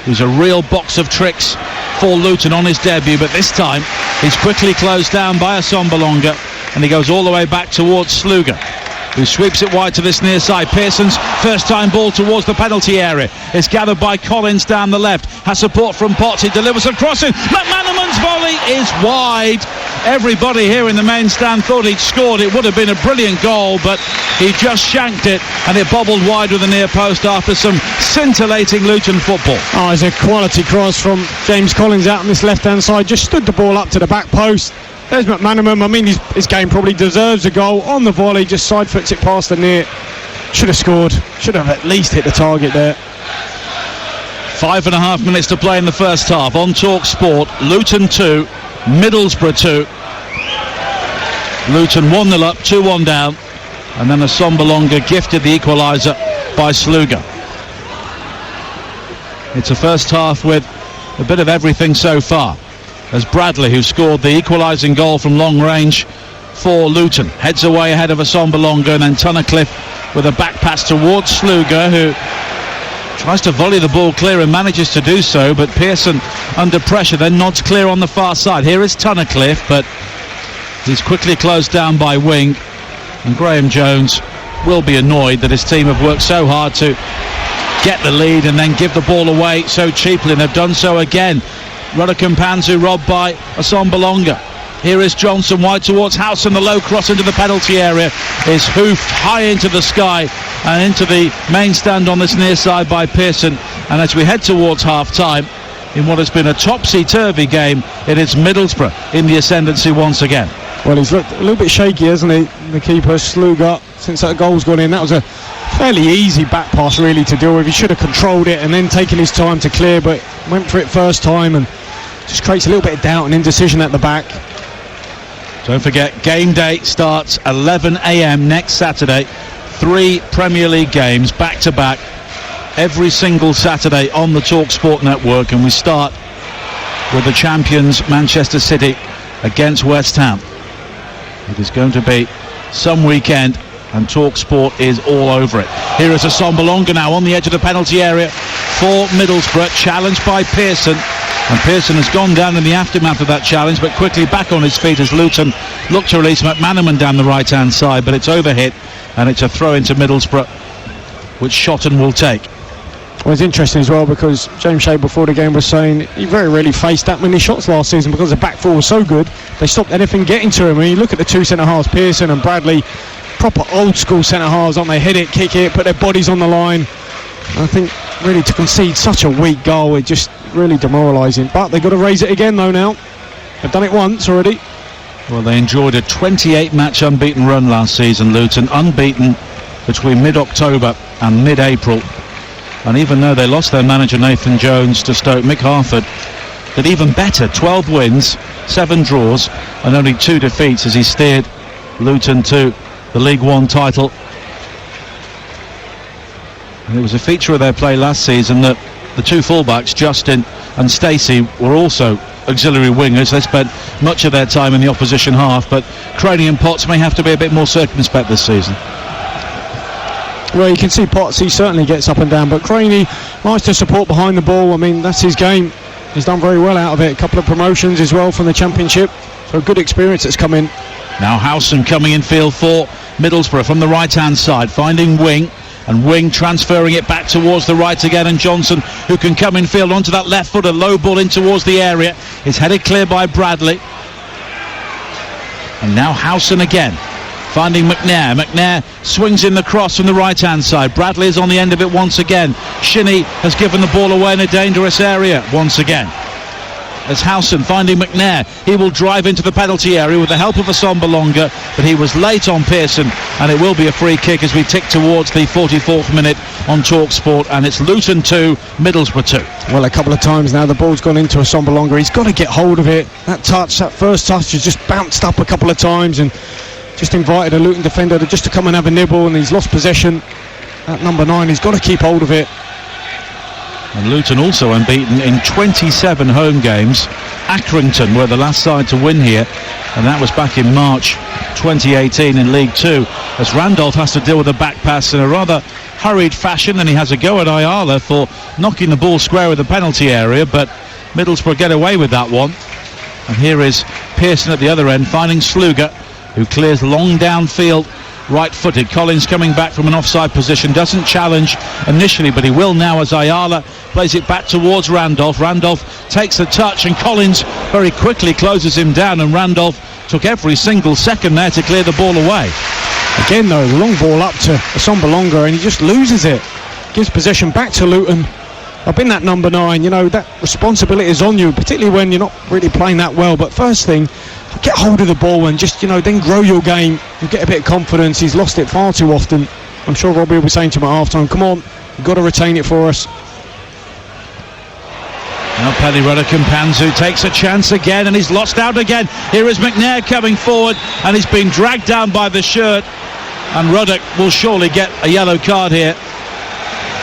who's a real box of tricks for Luton on his debut, but this time he's quickly closed down by Assombalonga, and he goes all the way back towards Sluga, who sweeps it wide to this near side. Pearson's first time ball towards the penalty area. It's gathered by Collins down the left. Has support from Potts. He delivers a crossing. McManaman's volley is wide. Everybody here in the main stand thought he'd scored. It would have been a brilliant goal, but he just shanked it, and it bobbled wide with the near post after some scintillating Luton football. Oh, it's a quality cross from James Collins out on this left-hand side. Just stood the ball up to the back post. There's McManaman. I mean, his game probably deserves a goal on the volley. Just side foots it past the net. Should have scored. Should have at least hit the target there. 5.5 minutes to play in the first half. On Talk Sport, Luton 2, Middlesbrough 2. Luton 1-0 up, 2-1 down, and then Assombalonga gifted the equaliser by Sluga. It's a first half with a bit of everything so far, as Bradley, who scored the equalising goal from long range for Luton, heads away ahead of Assombalonga, and then Tunnicliffe with a back pass towards Sluga, who tries to volley the ball clear and manages to do so, but Pearson under pressure then nods clear on the far side. Here is Tunnicliffe, but he's quickly closed down by Wing, and Graham Jones will be annoyed that his team have worked so hard to get the lead and then give the ball away so cheaply, and they've done so again. Ruddakampanzu robbed by Assombalonga. Here is Johnson wide towards House, and the low cross into the penalty area is hoofed high into the sky and into the main stand on this near side by Pearson. And as we head towards half time in what has been a topsy-turvy game, it is Middlesbrough in the ascendancy once again. Well, he's looked a little bit shaky, hasn't he, the keeper, Sluga, since that goal's gone in. That was a fairly easy back pass really to deal with. He should have controlled it and then taken his time to clear, but went for it first time and just creates a little bit of doubt and indecision at the back. Don't forget, game day starts 11 a.m. next Saturday. 3 Premier League games back to back every single Saturday on the Talk Sport network, and we start with the champions Manchester City against West Ham. It is going to be some weekend, and Talk Sport is all over it. Here is Assombalonga now on the edge of the penalty area for Middlesbrough, challenged by Pearson. And Pearson has gone down in the aftermath of that challenge, but quickly back on his feet as Luton look to release McManaman down the right-hand side, but it's overhit, and it's a throw into Middlesbrough, which Shotton will take. Well, it's interesting as well because James Shea before the game was saying he very rarely faced that many shots last season because the back four was so good, they stopped anything getting to him. I mean, you look at the two centre-halves, Pearson and Bradley, proper old-school centre-halves, aren't they? Hit it, kick it, put their bodies on the line. I think really to concede such a weak goal, it just really demoralising. But they've got to raise it again though now. They've done it once already. Well, they enjoyed a 28-match unbeaten run last season, Luton, unbeaten between mid-October and mid-April. And even though they lost their manager Nathan Jones to Stoke, Mick Harford did even better. 12 wins, 7 draws and only 2 defeats as he steered Luton to the League One title. And it was a feature of their play last season that the two fullbacks, Justin and Stacey, were also auxiliary wingers. They spent much of their time in the opposition half, but Craney and Potts may have to be a bit more circumspect this season. Well, you can see Potts, he certainly gets up and down, but Craney likes to support behind the ball. I mean, that's his game. He's done very well out of it. A couple of promotions as well from the Championship, so a good experience that's come in. Now Howson coming in field for Middlesbrough from the right-hand side, finding Wing, and Wing transferring it back towards the right again, and Johnson, who can come in field onto that left foot, a low ball in towards the area, is headed clear by Bradley. And now Howson again, finding McNair. McNair swings in the cross from the right-hand side. Bradley is on the end of it once again. Shinnie has given the ball away in a dangerous area once again. as Howson finding McNair. He will drive into the penalty area with the help of Assombalonga, but he was late on Pearson, and it will be a free kick as we tick towards the 44th minute on TalkSport, and it's Luton 2, Middlesbrough 2. Well, a couple of times now the ball's gone into Assombalonga. He's got to get hold of it. That first touch has just bounced up a couple of times and just invited a Luton defender to come and have a nibble, and he's lost possession. At number 9, he's got to keep hold of it. And Luton also unbeaten in 27 home games. Accrington were the last side to win here, and that was back in March 2018 in League 2, as Randolph has to deal with a back pass in a rather hurried fashion, and he has a go at Ayala for knocking the ball square with the penalty area, but Middlesbrough get away with that one. And here is Pearson at the other end finding Sluga, who clears long downfield, right-footed. Collins coming back from an offside position, doesn't challenge initially, but he will now as Ayala plays it back towards Randolph. Randolph takes the touch, and Collins very quickly closes him down, and Randolph took every single second there to clear the ball away. Again though, long ball up to Assombalonga, and he just loses it. Gives possession back to Luton. I've been that number 9, that responsibility is on you, particularly when you're not really playing that well. But first thing, get hold of the ball and just, then grow your game and get a bit of confidence. He's lost it far too often. I'm sure Robbie will be saying to him at half-time, come on, you've got to retain it for us. Now Paddy Ruddock-Mpanzu takes a chance again, and he's lost out again. Here is McNair coming forward, and he's been dragged down by the shirt, and Ruddock will surely get a yellow card here.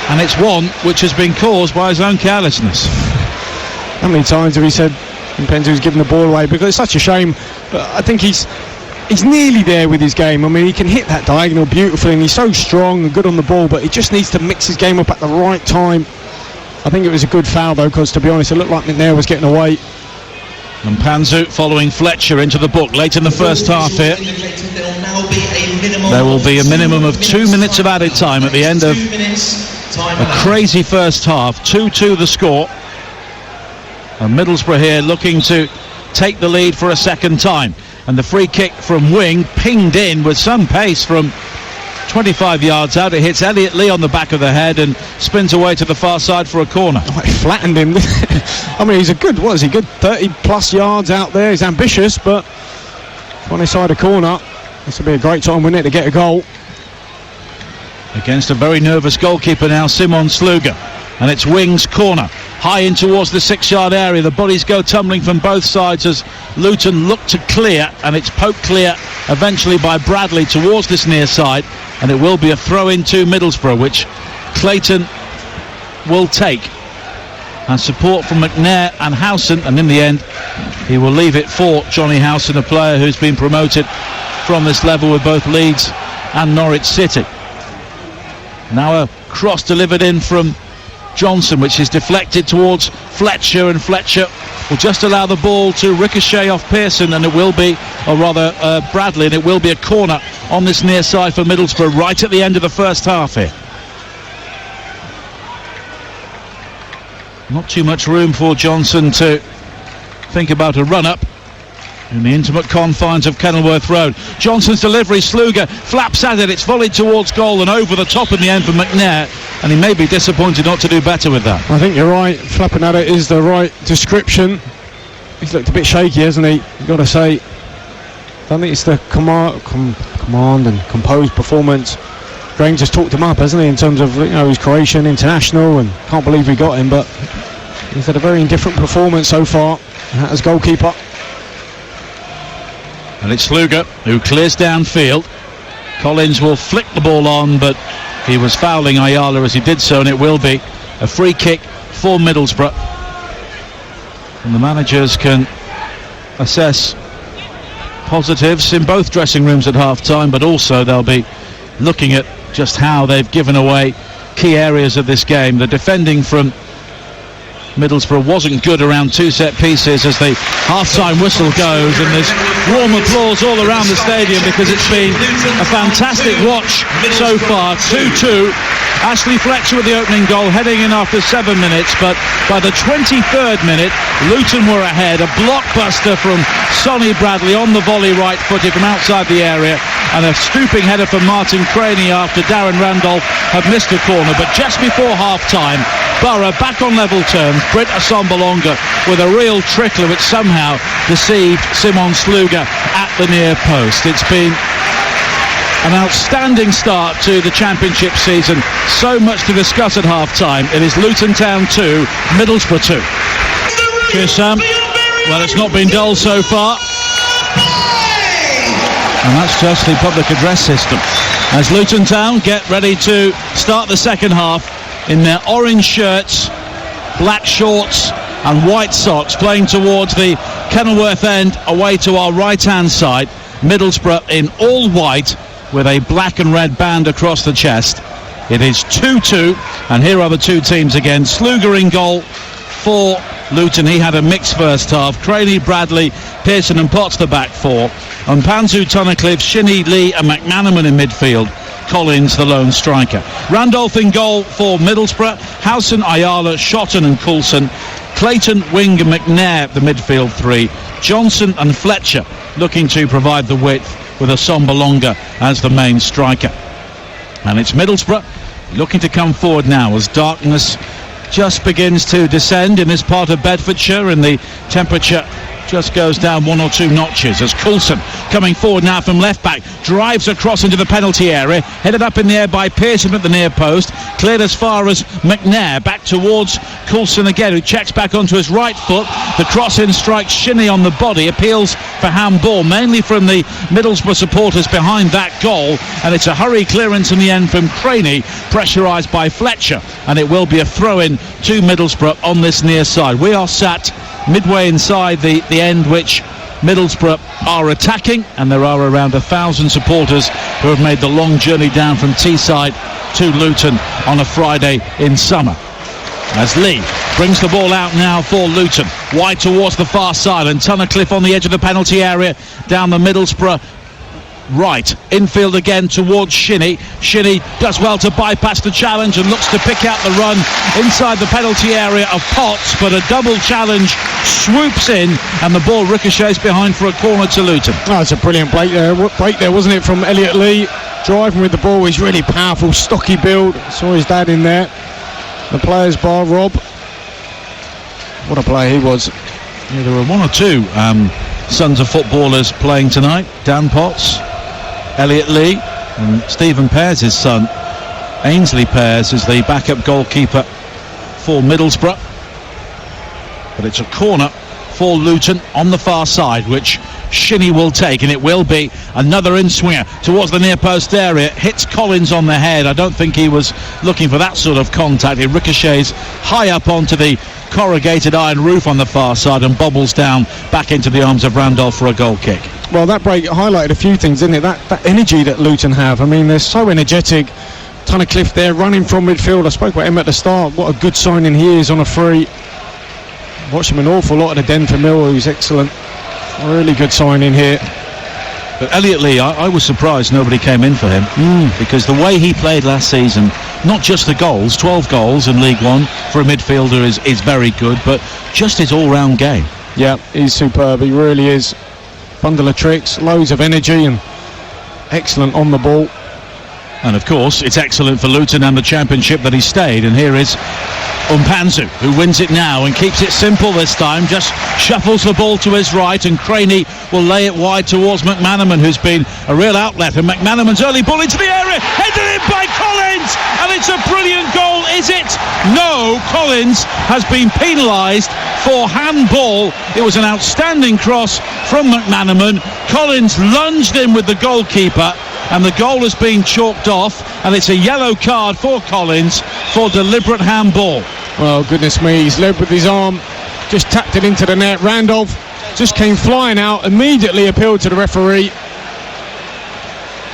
And it's one which has been caused by his own carelessness. How many times have he said Mpanzu's given the ball away? Because it's such a shame. But I think he's nearly there with his game. I mean, he can hit that diagonal beautifully, and he's so strong and good on the ball, but he just needs to mix his game up at the right time. I think it was a good foul though, because to be honest, it looked like McNair was getting away. And Mpanzu following Fletcher into the book late in the first half here. There will be a minimum of 2 minutes of added time at the end of a crazy first half. 2-2 the score. And Middlesbrough here looking to take the lead for a second time. And the free kick from wing pinged in with some pace from 25 yards out. It hits Elliot Lee on the back of the head and spins away to the far side for a corner. Oh, it flattened him. I mean, he's a good, what is he, good 30 plus yards out there. He's ambitious, but on his side of corner, this will be a great time, wouldn't it, to get a goal. Against a very nervous goalkeeper now, Simon Sluga. And it's Wings corner, high in towards the 6-yard area. The bodies go tumbling from both sides as Luton look to clear, and it's poked clear eventually by Bradley towards this near side, and it will be a throw in to Middlesbrough, which Clayton will take. And support from McNair and Howson, and in the end he will leave it for Johnny Howson, a player who's been promoted from this level with both Leeds and Norwich City. Now a cross delivered in from Johnson, which is deflected towards Fletcher, and Fletcher will just allow the ball to ricochet off Pearson, and it will be, or rather Bradley, and it will be a corner on this near side for Middlesbrough right at the end of the first half here. Not too much room for Johnson to think about a run-up in the intimate confines of Kenilworth Road. Johnson's delivery, Sluga flaps at it, it's volleyed towards goal and over the top in the end for McNair, and he may be disappointed not to do better with that. I think you're right, flapping at it is the right description. He's looked a bit shaky, hasn't he? You've got to say, I don't think it's the command and composed performance. Graham just talked him up, hasn't he, in terms of his Croatian international, and can't believe we got him, but he's had a very indifferent performance so far as goalkeeper. And it's Sluga who clears downfield. Collins will flick the ball on, but he was fouling Ayala as he did so, and it will be a free kick for Middlesbrough. And the managers can assess positives in both dressing rooms at half-time, but also they'll be looking at just how they've given away key areas of this game. The defending from Middlesbrough wasn't good around 2 set pieces as the half-time whistle goes, and there's warm applause all around the stadium because it's been a fantastic watch so far. 2-2, Ashley Fletcher with the opening goal, heading in after 7 minutes, but by the 23rd minute, Luton were ahead. A blockbuster from Sonny Bradley on the volley, right-footed from outside the area, and a stooping header from Martin Craney after Darren Randolph had missed a corner. But just before half-time, Borough back on level terms. Britt Assombalonga with a real trickler which somehow deceived Simon Sluga at the near post. It's been an outstanding start to the Championship season. So much to discuss at half-time. It is Luton Town 2, Middlesbrough 2. Cheers, Sam. Well, it's not been dull so far. And that's just the public address system. As Luton Town get ready to start the second half in their orange shirts, black shorts and white socks, playing towards the Kenilworth end away to our right-hand side. Middlesbrough in all white with a black and red band across the chest. It is 2-2, and here are the two teams again. Sluga in goal for Luton. He had a mixed first half. Craney, Bradley, Pearson and Potts the back four. And Mpanzu, Tunnicliffe, Shinnie, Lee and McManaman in midfield. Collins the lone striker. Randolph in goal for Middlesbrough. Howson, Ayala, Shotton and Coulson. Clayton, Wing and McNair the midfield three. Johnson and Fletcher looking to provide the width with Assombalonga as the main striker. And it's Middlesbrough looking to come forward now as darkness just begins to descend in this part of Bedfordshire, and the temperature just goes down 1 or 2 notches as Coulson coming forward now from left back, drives across into the penalty area, headed up in the air by Pearson at the near post, cleared as far as McNair, back towards Coulson again, who checks back onto his right foot. The cross in strikes Shinnie on the body, appeals for handball mainly from the Middlesbrough supporters behind that goal, and it's a hurry clearance in the end from Craney, pressurised by Fletcher, and it will be a throw-in to Middlesbrough on this near side. We are sat midway inside the end which Middlesbrough are attacking, and there are around 1,000 supporters who have made the long journey down from Teesside to Luton on a Friday in summer. As Lee brings the ball out now for Luton, wide towards the far side, and Tunnicliffe on the edge of the penalty area down the Middlesbrough right, infield again towards Shinnie. Shinnie does well to bypass the challenge and looks to pick out the run inside the penalty area of Potts, but a double challenge swoops in and the ball ricochets behind for a corner to Luton. Oh, it's a brilliant break there, wasn't it, from Elliot Lee, driving with the ball. He's really powerful, stocky build. Saw his dad in there. The players bar Rob. What a player he was. Yeah, there were 1 or 2 sons of footballers playing tonight. Dan Potts, Elliot Lee and Stephen Pears, his son. Ainsley Pears is the backup goalkeeper for Middlesbrough. But it's a corner for Luton on the far side, which Shinnie will take, and it will be another in-swinger towards the near post area. Hits Collins on the head. I don't think he was looking for that sort of contact. It ricochets high up onto the corrugated iron roof on the far side and bobbles down back into the arms of Randolph for a goal kick. Well, that break highlighted a few things, didn't it? That energy that Luton have. I mean, they're so energetic. Tunnicliffe there running from midfield. I spoke about him at the start. What a good signing he is on a free. Watched him an awful lot at the Den for Millwall. He's excellent. Really good signing here. But Elliot Lee, I was surprised nobody came in for him, because the way he played last season, not just the goals, 12 goals in League One for a midfielder is very good, but just his all-round game. Yeah, he's superb. He really is. Bundle of tricks, loads of energy, and excellent on the ball. And of course, it's excellent for Luton and the Championship that he stayed. And here is Mpanzu, who wins it now and keeps it simple this time. Just shuffles the ball to his right, and Craney will lay it wide towards McManaman, who's been a real outlet. And McManaman's early ball into the area, headed in by Collins, and it's a brilliant goal, is it? No, Collins has been penalised for handball. It was an outstanding cross from McManaman. Collins lunged in with the goalkeeper, and the goal has been chalked off, and it's a yellow card for Collins for deliberate handball. Well, goodness me, he's led with his arm, just tapped it into the net. Randolph just came flying out, immediately appealed to the referee.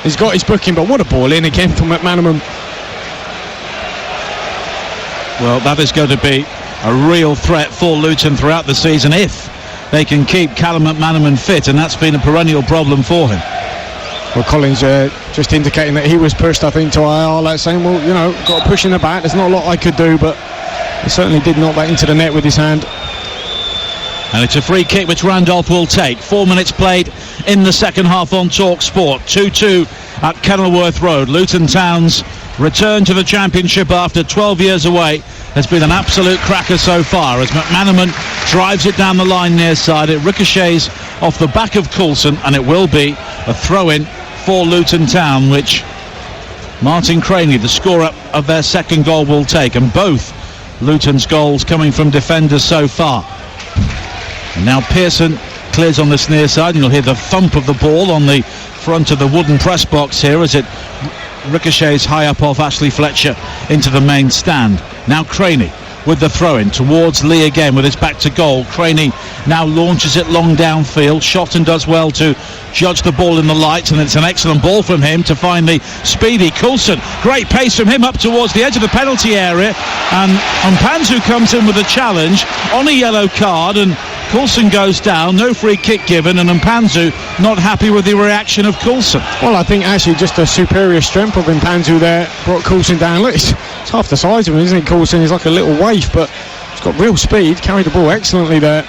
He's got his booking, but what a ball in again from McManaman. Well, that is going to be a real threat for Luton throughout the season if they can keep Callum McManaman fit, and that's been a perennial problem for him. Well, Collins just indicating that he was pushed, I think, to IR, like saying, well, you know, got a push in the back. There's not a lot I could do, but he certainly did knock that into the net with his hand. And it's a free kick which Randolph will take. 4 minutes played in the second half on Talk Sport. 2-2 at Kenilworth Road. Luton Town's return to the Championship after 12 years away has been an absolute cracker so far, as McManaman drives it down the line near side. It ricochets off the back of Coulson, and it will be a throw-in for Luton Town, which Martin Craney, the scorer of their second goal, will take. And both Luton's goals coming from defenders so far. And now Pearson clears on this near side, and you'll hear the thump of the ball on the front of the wooden press box here as it ricochets high up off Ashley Fletcher into the main stand. Now Craney with the throw-in towards Lee again with his back to goal. Craney now launches it long downfield. Shotton does well to judge the ball in the lights, and it's an excellent ball from him to find the speedy Coulson. Great pace from him up towards the edge of the penalty area, and Mpanzu comes in with a challenge on a yellow card, and Coulson goes down. No free kick given, and Mpanzu not happy with the reaction of Coulson. Well, I think actually just the superior strength of Mpanzu there brought Coulson down. Look, it's half the size of him, isn't it? Coulson is like a little waif, but he's got real speed, carried the ball excellently there.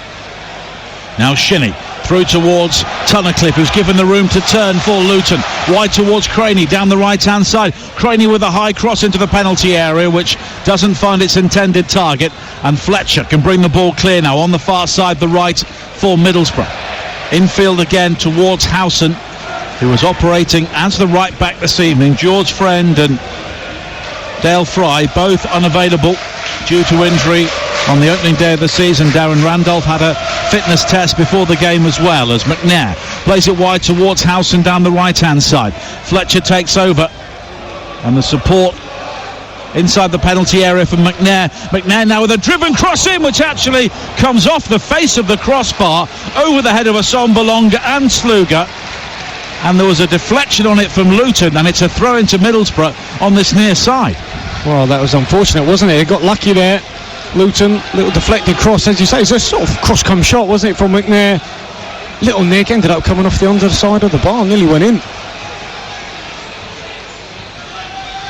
Now Shinnie through towards Tunnicliffe, who's given the room to turn for Luton. Wide towards Craney down the right hand side. Craney with a high cross into the penalty area, which doesn't find its intended target, and Fletcher can bring the ball clear now on the far side, the right for Middlesbrough. Infield again towards Howson, who was operating as the right back this evening. George Friend and Dale Fry both unavailable due to injury on the opening day of the season. Darren Randolph had a fitness test before the game as well, as McNair plays it wide towards Howson down the right hand side. Fletcher takes over, and the support inside the penalty area for McNair. McNair now with a driven cross in, which actually comes off the face of the crossbar over the head of Assombalonga and Sluga, and there was a deflection on it from Luton, and it's a throw into Middlesbrough on this near side. Well, that was unfortunate, wasn't it? He got lucky there. Luton, little deflected cross, as you say. It's a sort of cross-come shot, wasn't it, from McNair? Little nick, ended up coming off the underside of the bar, nearly went in.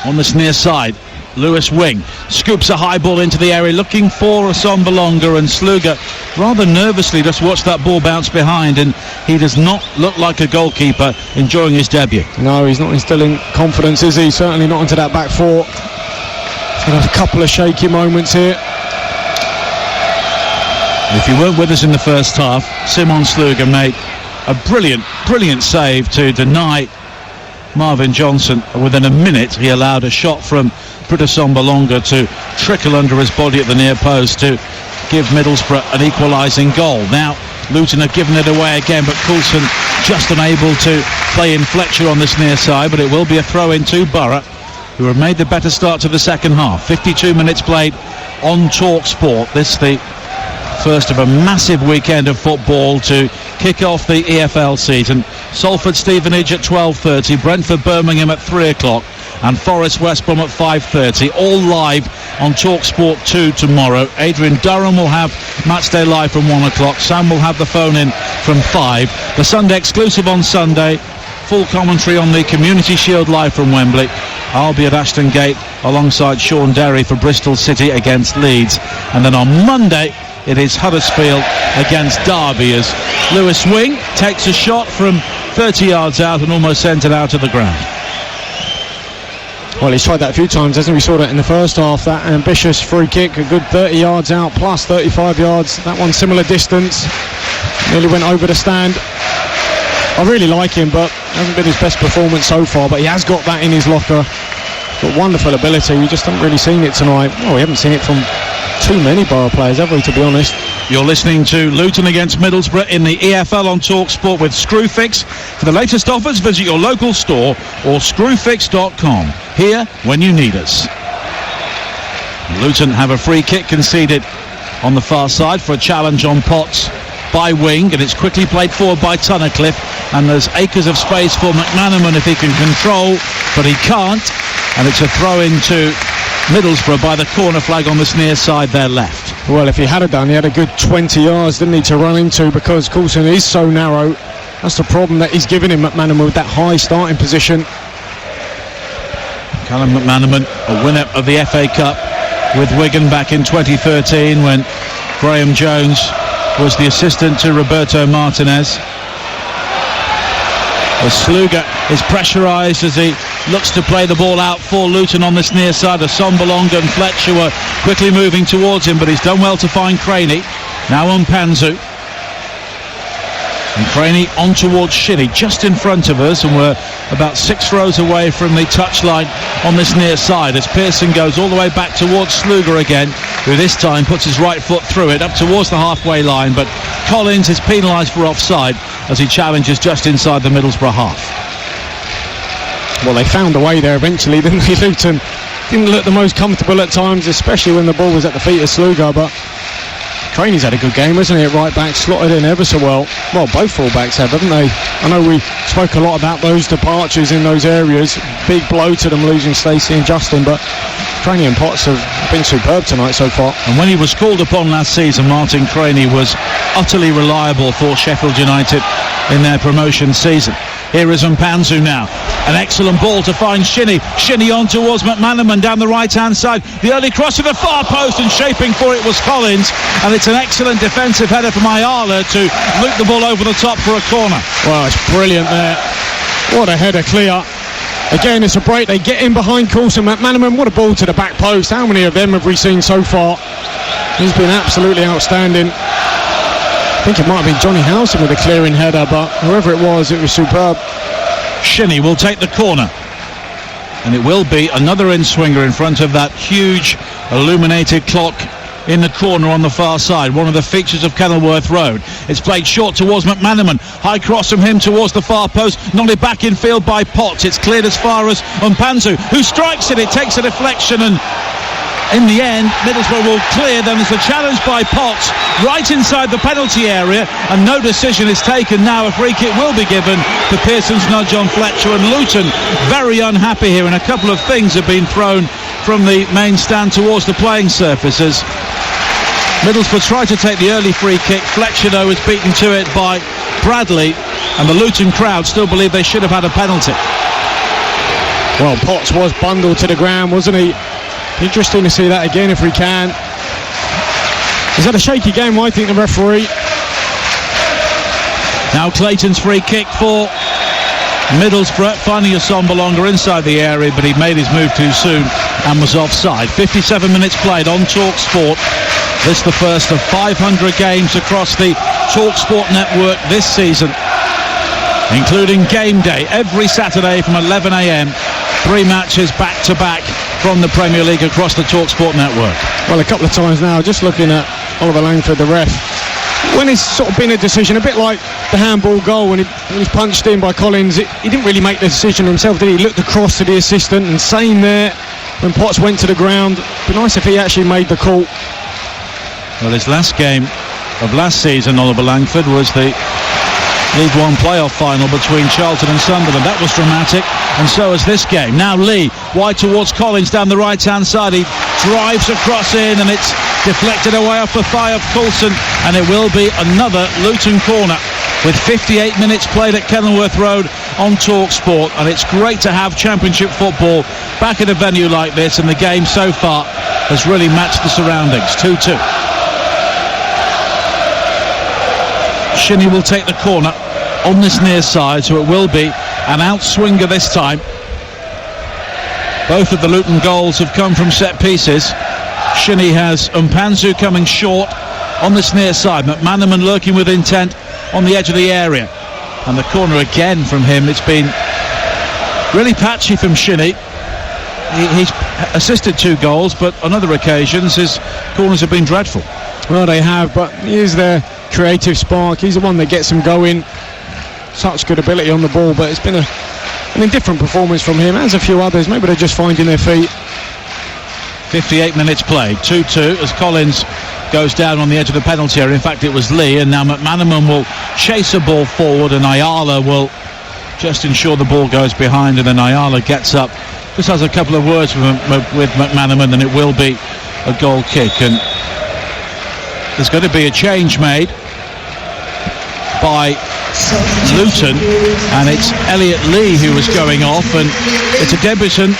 On this near side, Lewis Wing scoops a high ball into the area, looking for Assombalonga, and Sluga rather nervously just watched that ball bounce behind, and he does not look like a goalkeeper enjoying his debut. No, he's not instilling confidence, is he? Certainly not into that back four. He's going to have a couple of shaky moments here. If you weren't with us in the first half, Simon Sluga made a brilliant save to deny Marvin Johnson. Within a minute, he allowed a shot from Assombalonga to trickle under his body at the near post to give Middlesbrough an equalising goal. Now Luton have given it away again, but Coulson just unable to play in Fletcher on this near side, but it will be a throw in to Borough, who have made the better start to the second half. 52 minutes played on Talk Sport. This the first of a massive weekend of football to kick off the EFL season. Salford Stevenage at 12:30, Brentford Birmingham at 3 o'clock, and Forest West Brom at 5:30, all live on Talk Sport 2 tomorrow. Adrian Durham will have Matchday Live from 1 o'clock. Sam will have the phone in from 5. The Sunday exclusive on Sunday, full commentary on the Community Shield live from Wembley. I'll be at Ashton Gate alongside Sean Derry for Bristol City against Leeds, and then on Monday it is Huddersfield against Derby, as Lewis Wing takes a shot from 30 yards out and almost sent it out of the ground. Well, he's tried that a few times, hasn't he? We saw that in the first half, that ambitious free kick, a good 30 yards out, plus 35 yards. That one similar distance, nearly went over the stand. I really like him, but hasn't been his best performance so far, but he has got that in his locker. Got wonderful ability. We just haven't really seen it tonight. Well, we haven't seen it from too many Borough players, have we, to be honest? You're listening to Luton against Middlesbrough in the EFL on Talk Sport with Screwfix. For the latest offers, visit your local store or screwfix.com. Here when you need us. Luton have a free kick conceded on the far side for a challenge on Potts by Wing, and it's quickly played forward by Tunnicliffe, and there's acres of space for McManaman if he can control, but he can't, and it's a throw into Middlesbrough by the corner flag on this near side, their left. Well, if he had done, he had a good 20 yards, didn't he, to run into, because Coulson is so narrow. That's the problem that he's giving him, McManaman, with that high starting position. Callum McManaman, a winner of the FA Cup with Wigan back in 2013 when Graham Jones was the assistant to Roberto Martinez. As Sluga is pressurised as he looks to play the ball out for Luton on this near side. Assombalonga and Fletcher were quickly moving towards him, but he's done well to find Craney. Now on Panzu. And Craney on towards Shinnie, just in front of us, and we're about 6 rows away from the touchline on this near side as Pearson goes all the way back towards Sluga again, who this time puts his right foot through it up towards the halfway line, but Collins is penalised for offside as he challenges just inside the Middlesbrough half. Well, they found a way there eventually, didn't they, Luton? Didn't look the most comfortable at times, especially when the ball was at the feet of Sluga, but Craney's had a good game, hasn't he, at right back, slotted in ever so well. Well, both full-backs have, haven't they? I know we spoke a lot about those departures in those areas. Big blow to them losing Stacey and Justin, but Craney and Potts have been superb tonight so far. And when he was called upon last season, Martin Craney was utterly reliable for Sheffield United in their promotion season. Here is Mpanzu now. An excellent ball to find Shinnie. Shinnie on towards McManaman down the right-hand side. The early cross to the far post, and shaping for it was Collins. And it's an excellent defensive header from Ayala to loop the ball over the top for a corner. Well, it's brilliant there. What a header clear. Again, it's a break. They get in behind Coulson. McManaman, what a ball to the back post. How many of them have we seen so far? He's been absolutely outstanding. I think it might have been Johnny Howson with a clearing header, but whoever it was superb. Shinnie will take the corner, and it will be another in-swinger in front of that huge illuminated clock in the corner on the far side, one of the features of Kenilworth Road. It's played short towards McManaman, high cross from him towards the far post, nodded back in field by Potts. It's cleared as far as Mpanzu, who strikes it. It takes a deflection, and in the end Middlesbrough will clear. Then there's a challenge by Potts right inside the penalty area, and no decision is taken. Now a free kick will be given for Pearson's nudge on Fletcher, and Luton very unhappy here, and a couple of things have been thrown from the main stand towards the playing surfaces. Middlesbrough tried to take the early free kick. Fletcher, though, was beaten to it by Bradley, and the Luton crowd still believe they should have had a penalty. Well, Potts was bundled to the ground, wasn't he? Interesting to see that again if we can. Is that a shaky game, I think, the referee? Now Clayton's free kick for Middlesbrough, finding Assombalonga inside the area, but he made his move too soon and was offside. 57 minutes played on TalkSport. This the first of 500 games across the TalkSport network this season, including game day every Saturday from 11 a.m. 3 matches back to back from the Premier League across the TalkSport network. Well, a couple of times now, just looking at Oliver Langford, the ref, when it's sort of been a decision, a bit like the handball goal when he was punched in by Collins, he didn't really make the decision himself, did he? He looked across to the assistant, and same there when Potts went to the ground. It'd be nice if he actually made the call. Well, his last game of last season, Oliver Langford, was the League One playoff final between Charlton and Sunderland. That was dramatic, and so is this game. Now Lee, wide towards Collins down the right-hand side. He drives across in, and it's deflected away off the thigh of Coulson, and it will be another Luton corner with 58 minutes played at Kenilworth Road on TalkSport. And it's great to have Championship football back at a venue like this, and the game so far has really matched the surroundings. 2-2. Shinnie will take the corner on this near side, so it will be an outswinger this time. Both of the Luton goals have come from set pieces. Shinnie has Mpanzu coming short on this near side. McManaman lurking with intent on the edge of the area, and the corner again from him. It's been really patchy from Shinnie. He's assisted 2 goals, but on other occasions his corners have been dreadful. Well, they have, but he is their creative spark. He's the one that gets them going. Such good ability on the ball, but it's been an indifferent performance from him, as a few others. Maybe they're just finding their feet. 58 minutes played, 2-2 as Collins goes down on the edge of the penalty area. In fact, it was Lee, and now McManaman will chase a ball forward, and Ayala will just ensure the ball goes behind, and then Ayala gets up, just has a couple of words with McManaman, and it will be a goal kick. And there's going to be a change made. by Luton, and it's Elliot Lee who was going off, and it's a debutant,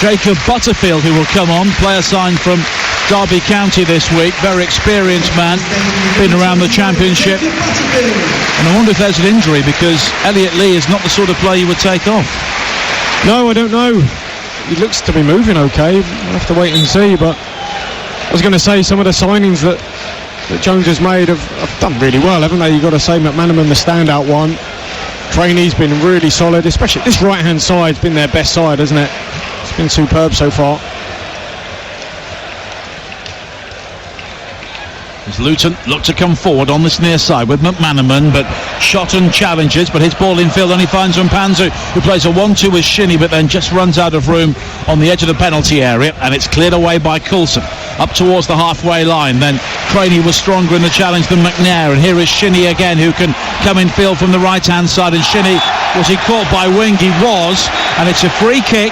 Jacob Butterfield, who will come on, player signed from Derby County this week, very experienced man, been around the Championship, and I wonder if there's an injury, because Elliot Lee is not the sort of player you would take off. No, I don't know. He looks to be moving okay. We'll have to wait and see, but I was going to say some of the signings that Jones has made have done really well, haven't they? You've got to say McManaman, the standout one. Trainey's been really solid, especially this right-hand side's been their best side, hasn't it? It's been superb so far. As Luton look to come forward on this near side with McManaman, but Shotton challenges, but his ball in field only finds Mpanzu, who plays a 1-2 with Shinnie, but then just runs out of room on the edge of the penalty area, and it's cleared away by Coulson up towards the halfway line. Then Craney was stronger in the challenge than McNair, and here is Shinnie again, who can come in field from the right hand side, and Shinnie, was he caught by Wing? He was, and it's a free kick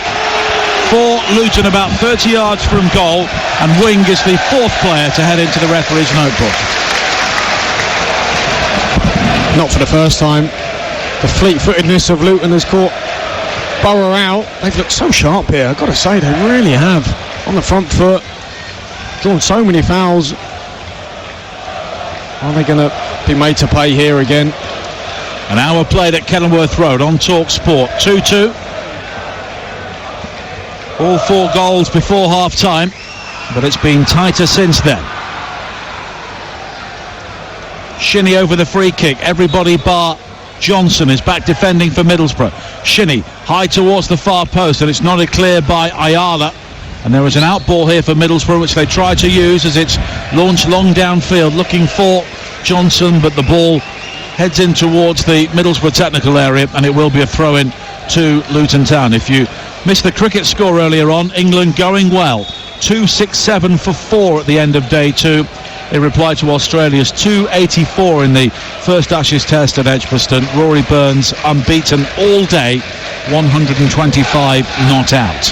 for Luton about 30 yards from goal, and Wing is the fourth player to head into the referee's notebook. Not for the first time. The fleet-footedness of Luton has caught Borough out. They've looked so sharp here, I've got to say, they really have. On the front foot, drawn so many fouls. Are they going to be made to pay here again? An hour played at Kenilworth Road on Talk Sport. 2-2. All 4 goals before half-time, but it's been tighter since then. Shinnie over the free kick. Everybody bar Johnson is back defending for Middlesbrough. Shinnie high towards the far post, and it's nodded clear by Ayala. And there is an out ball here for Middlesbrough, which they try to use as it's launched long downfield, looking for Johnson, but the ball heads in towards the Middlesbrough technical area, and it will be a throw-in to Luton Town. If you missed the cricket score earlier on, England going well. 267 for 4 at the end of day 2. They replied to Australia's 284 in the first Ashes test at Edgbaston. Rory Burns unbeaten all day, 125 not out.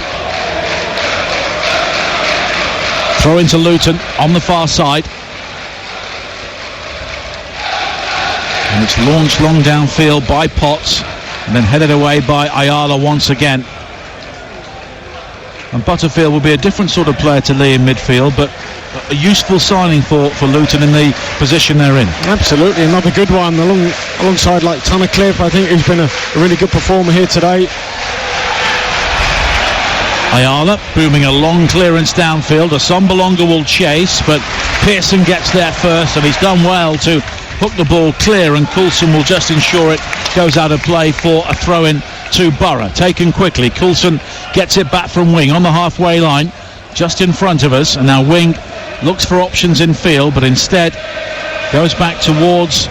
Throw into Luton on the far side. And it's launched long downfield by Potts, and then headed away by Ayala once again. And Butterfield will be a different sort of player to Lee in midfield, but a useful signing for Luton in the position they're in. Absolutely, another good one alongside like Tunnicliffe, I think, who's been a really good performer here today. Ayala booming a long clearance downfield. Assombalonga will chase, but Pearson gets there first, and he's done well to hook the ball clear, and Coulson will just ensure it goes out of play for a throw-in to Borough. Taken quickly. Coulson gets it back from Wing on the halfway line, just in front of us, and now Wing looks for options in field, but instead goes back towards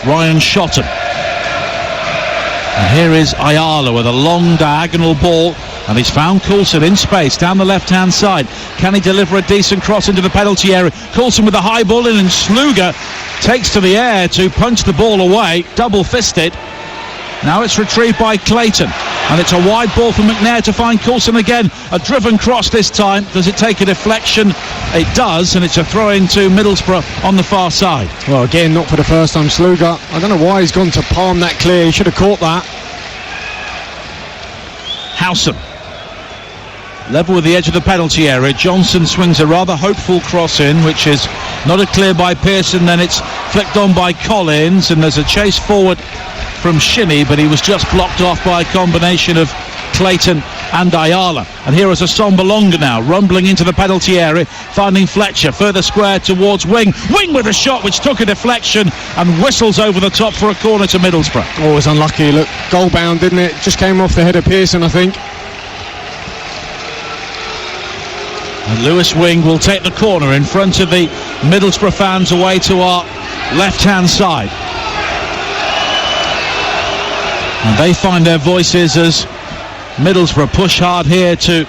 Ryan Shotton. And here is Ayala with a long diagonal ball, and he's found Coulson in space down the left-hand side. Can he deliver a decent cross into the penalty area? Coulson with the high ball in, and Sluga takes to the air to punch the ball away, double-fisted. Now it's retrieved by Clayton, and it's a wide ball for McNair to find Coulson again. A driven cross this time. Does it take a deflection? It does, and it's a throw-in to Middlesbrough on the far side. Well, again, not for the first time. Sluga, I don't know why he's gone to palm that clear. He should have caught that. Howson level with the edge of the penalty area. Johnson swings a rather hopeful cross in, which is not a clear by Pearson. Then it's flicked on by Collins, and there's a chase forward from Shinnie, but he was just blocked off by a combination of Clayton and Ayala. And here is Assombalonga now, rumbling into the penalty area, finding Fletcher, further square towards Wing. Wing with a shot which took a deflection and whistles over the top for a corner to Middlesbrough. Always unlucky. Look, goal bound, didn't it? Just came off the head of Pearson, I think. And Lewis Wing will take the corner in front of the Middlesbrough fans away to our left-hand side. And they find their voices as Middlesbrough push hard here to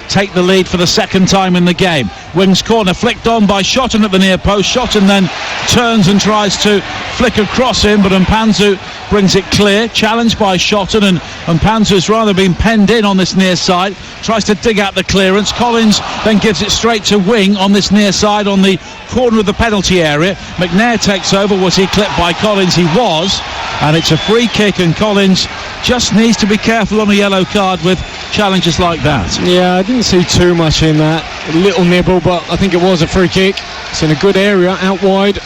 take the lead for the second time in the game. Wings corner flicked on by Shotton at the near post. Shotton then turns and tries to flick across him, but Mpanzu brings it clear. Challenged by Shotton, and Mpanzu's rather been penned in on this near side. Tries to dig out the clearance. Collins then gives it straight to Wing on this near side on the corner of the penalty area. McNair takes over. Was he clipped by Collins? He was, and it's a free kick, and Collins just needs to be careful on a yellow card with challenges like that. Yeah, I didn't see too much in that. A little nibble, but I think it was a free kick. It's in a good area out wide.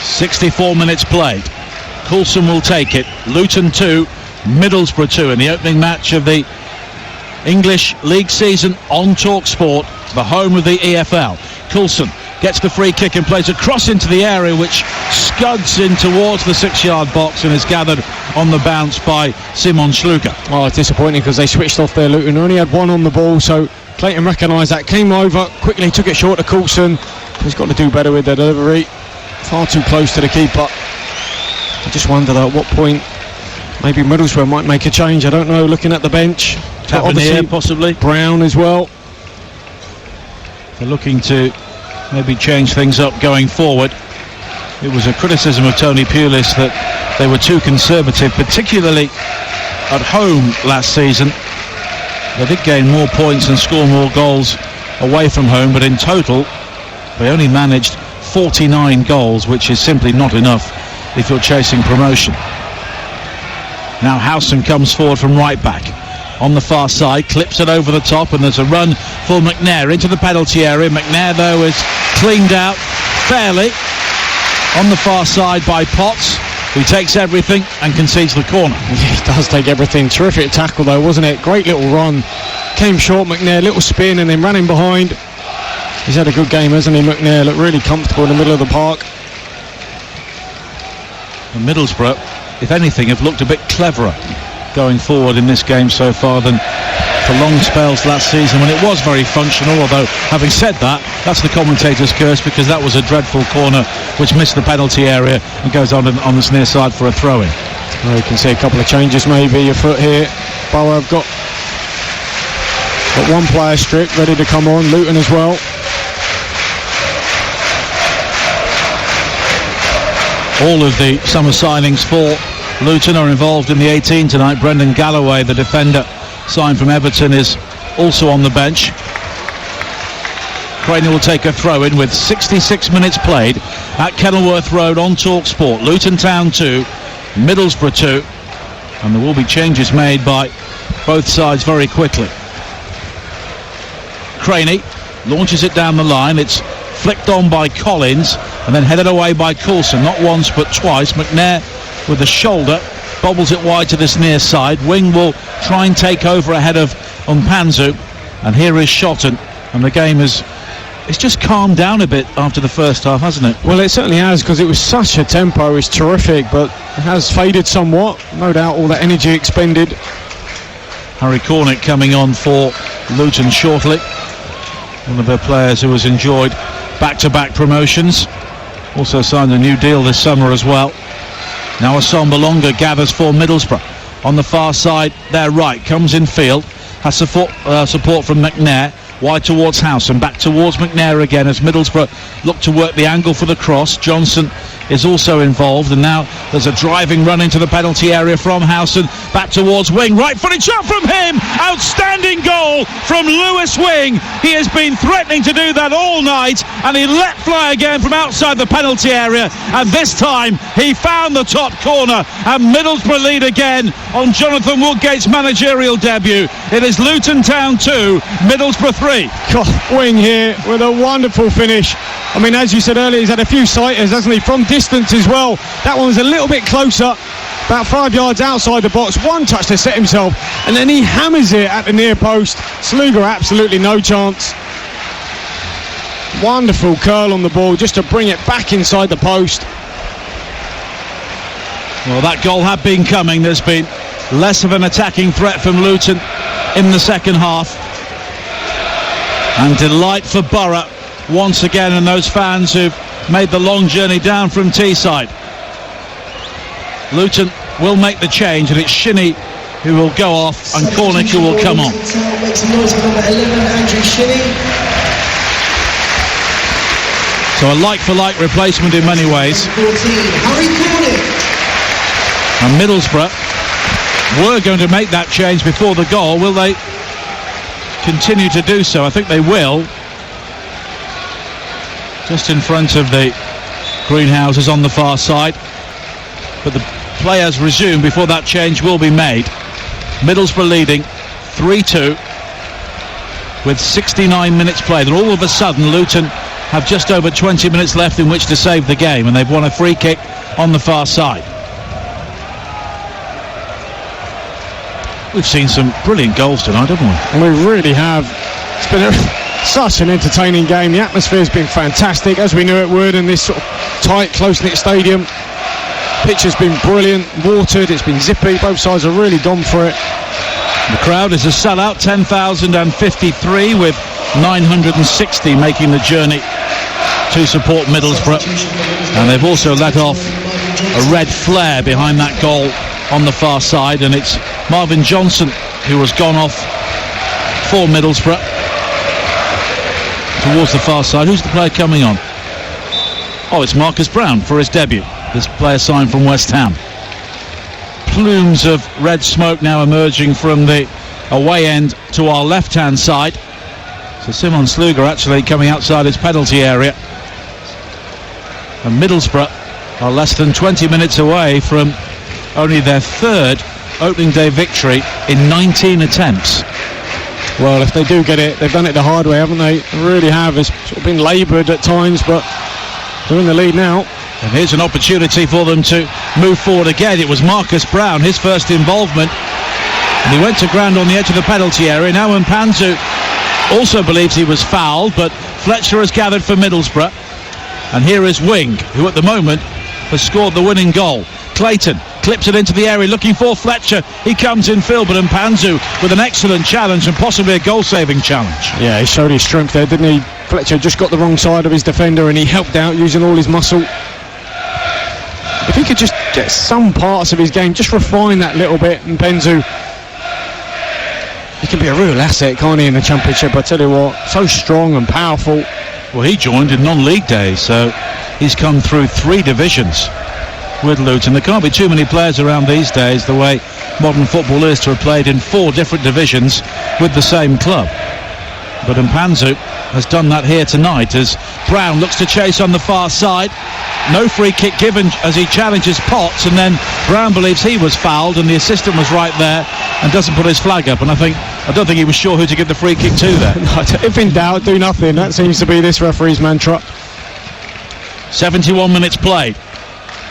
64 minutes played. Coulson will take it. Luton 2, Middlesbrough 2 in the opening match of the English League season on TalkSport, the home of the EFL. Coulson gets the free kick and plays across into the area, which scuds in towards the 6-yard box and is gathered on the bounce by Simon Schluger. Oh, it's disappointing because they switched off there. Luton only had one on the ball, so Clayton recognised that, came over, quickly took it short to Coulson. He's got to do better with the delivery. Far too close to the keeper. I just wonder though, at what point maybe Middlesbrough might make a change. I don't know, looking at the bench. Tavernier possibly. Brown as well. They're looking to maybe change things up going forward. It was a criticism of Tony Pulis that they were too conservative, particularly at home last season. They did gain more points and score more goals away from home, but in total they only managed 49 goals, which is simply not enough if you're chasing promotion. Now Howson comes forward from right back on the far side, clips it over the top, and there's a run for McNair into the penalty area. McNair though is cleaned out fairly on the far side by Potts, who takes everything and concedes the corner. He does take everything. Terrific tackle though, wasn't it? Great little run. Came short, McNair, little spin, and then ran in behind. He's had a good game, hasn't he, McNair? Looked really comfortable in the middle of the park. And Middlesbrough, if anything, have looked a bit cleverer going forward in this game so far than for long spells last season when it was very functional. Although, having said that, that's the commentator's curse, because that was a dreadful corner which missed the penalty area and goes on this near side for a throw-in. Well, you can see a couple of changes maybe afoot here. Borough have got one player stripped, ready to come on. Luton as well. All of the summer signings for Luton are involved in the 18 tonight. Brendan Galloway, the defender signed from Everton, is also on the bench. Craney will take a throw-in with 66 minutes played at Kenilworth Road on TalkSport. Luton Town 2, Middlesbrough 2, and there will be changes made by both sides very quickly. Craney launches it down the line. It's flicked on by Collins and then headed away by Coulson, not once but twice. McNair with the shoulder bobbles it wide to this near side. Wing will try and take over ahead of Mpanzu, and here is Shotton, and the game it's just calmed down a bit after the first half, hasn't it? Well, it certainly has, because it was such a tempo. It's terrific, but it has faded somewhat. No doubt all that energy expended. Harry Cornick coming on for Luton shortly, one of their players who has enjoyed back-to-back promotions, also signed a new deal this summer as well. Now Assombalonga gathers for Middlesbrough on the far side, their right, comes in field, has support from McNair, wide towards House and back towards McNair again as Middlesbrough look to work the angle for the cross. Johnson is also involved, and now there's a driving run into the penalty area from Howson, back towards Wing, right-footed shot from him, outstanding goal from Lewis Wing. He has been threatening to do that all night, and he let fly again from outside the penalty area, and this time he found the top corner, and Middlesbrough lead again on Jonathan Woodgate's managerial debut. It is Luton Town 2, Middlesbrough 3. God, Wing here with a wonderful finish. I mean, as you said earlier, he's had a few sighters, hasn't he, from distance as well. That one was a little bit closer, about 5 yards outside the box. One touch to set himself, and then he hammers it at the near post. Sluga, absolutely no chance. Wonderful curl on the ball just to bring it back inside the post. Well, that goal had been coming. There's been less of an attacking threat from Luton in the second half. And delight for Borough once again, and those fans who've made the long journey down from Teesside. Luton will make the change, and it's Shinnie who will go off, and Cornick, who will come on. So a like-for-like replacement in many ways. And Middlesbrough were going to make that change before the goal. Will they continue to do so? I think they will. Just in front of the greenhouses on the far side. But the players resume before that change will be made. Middlesbrough leading 3-2 with 69 minutes played. And all of a sudden Luton have just over 20 minutes left in which to save the game, and they've won a free kick on the far side. We've seen some brilliant goals tonight, haven't we? And we really have. It's been such an entertaining game. The atmosphere's been fantastic, as we knew it would, in this sort of tight, close-knit stadium. Pitch has been brilliant, watered, it's been zippy. Both sides have really gone for it. The crowd is a sellout, 10,053, with 960 making the journey to support Middlesbrough. And they've also let off a red flare behind that goal on the far side, and it's Marvin Johnson who has gone off for Middlesbrough towards the far side. Who's the player coming on? Oh, it's Marcus Brown for his debut. This player signed from West Ham. Plumes of red smoke now emerging from the away end to our left-hand side. So Simon Sluga actually coming outside his penalty area. And Middlesbrough are less than 20 minutes away from only their third opening day victory in 19 attempts. Well, if they do get it, they've done it the hard way, haven't they? They really have. It's sort of been laboured at times, but they're in the lead now. And here's an opportunity for them to move forward again. It was Marcus Brown, his first involvement. And he went to ground on the edge of the penalty area. Now Mpanzu also believes he was fouled, but Fletcher has gathered for Middlesbrough. And here is Wing, who at the moment has scored the winning goal. Clayton clips it into the area looking for Fletcher. He comes in field, but Mpanzu with an excellent challenge and possibly a goal-saving challenge. Yeah, he showed his strength there, didn't he? Fletcher just got the wrong side of his defender and he helped out using all his muscle. If he could just get some parts of his game, just refine that little bit, and Mpanzu, he can be a real asset, can't he, in the Championship? I tell you what, so strong and powerful. Well, he joined in non-league days, so he's come through 3 divisions with Luton. There can't be too many players around these days, the way modern football is, to have played in 4 different divisions with the same club. But Mpanzu has done that here tonight as Brown looks to chase on the far side. No free kick given as he challenges Potts, and then Brown believes he was fouled, and the assistant was right there and doesn't put his flag up. And I don't think he was sure who to give the free kick to there. If in doubt, do nothing. That seems to be this referee's mantra. 71 minutes played.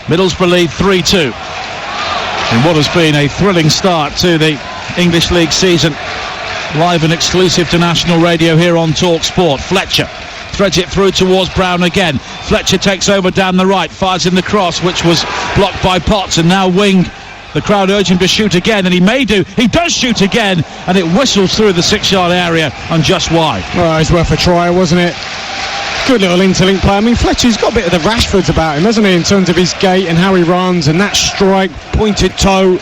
Middlesbrough lead 3-2 in what has been a thrilling start to the English League season. Live and exclusive to national radio here on Talk Sport. Fletcher threads it through towards Brown again. Fletcher takes over down the right, fires in the cross, which was blocked by Potts, and now Wing, the crowd urge him to shoot again, and he does shoot again, and it whistles through the 6-yard area and just wide. Well, it's worth a try, wasn't it? Good little interlink play. I mean, Fletcher's got a bit of the Rashfords about him, hasn't he, in terms of his gait and how he runs, and that strike, pointed toe,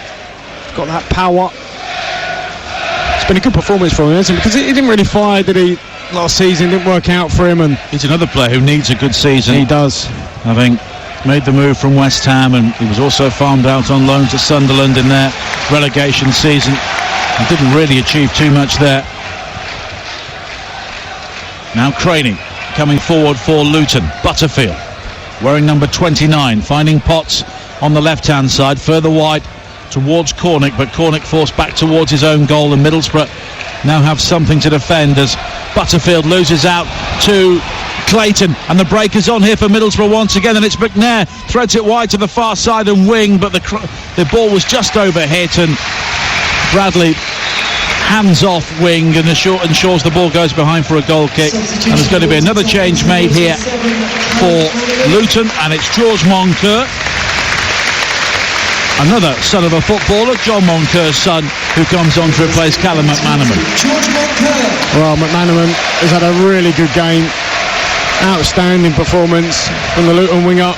got that power. It's been a good performance for him, hasn't it? Because he didn't really fire, did he, last season? Didn't work out for him, and he's another player who needs a good season. He does. Having made the move from West Ham, and he was also farmed out on loan to Sunderland in their relegation season. He didn't really achieve too much there. Now Craney coming forward for Luton. Butterfield wearing number 29, finding Potts on the left-hand side, further wide towards Cornick, but Cornick forced back towards his own goal, and Middlesbrough now have something to defend as Butterfield loses out to Clayton, and the break is on here for Middlesbrough once again, and it's McNair threads it wide to the far side and Wing, but the ball was just overhit, and Bradley hands off Wing and ensures the ball goes behind for a goal kick. And there's going to be another change made here for Luton, and it's George Moncur, another son of a footballer, John Moncur's son, who comes on to replace Callum McManaman. Well, McManaman has had a really good game. Outstanding performance from the Luton winger.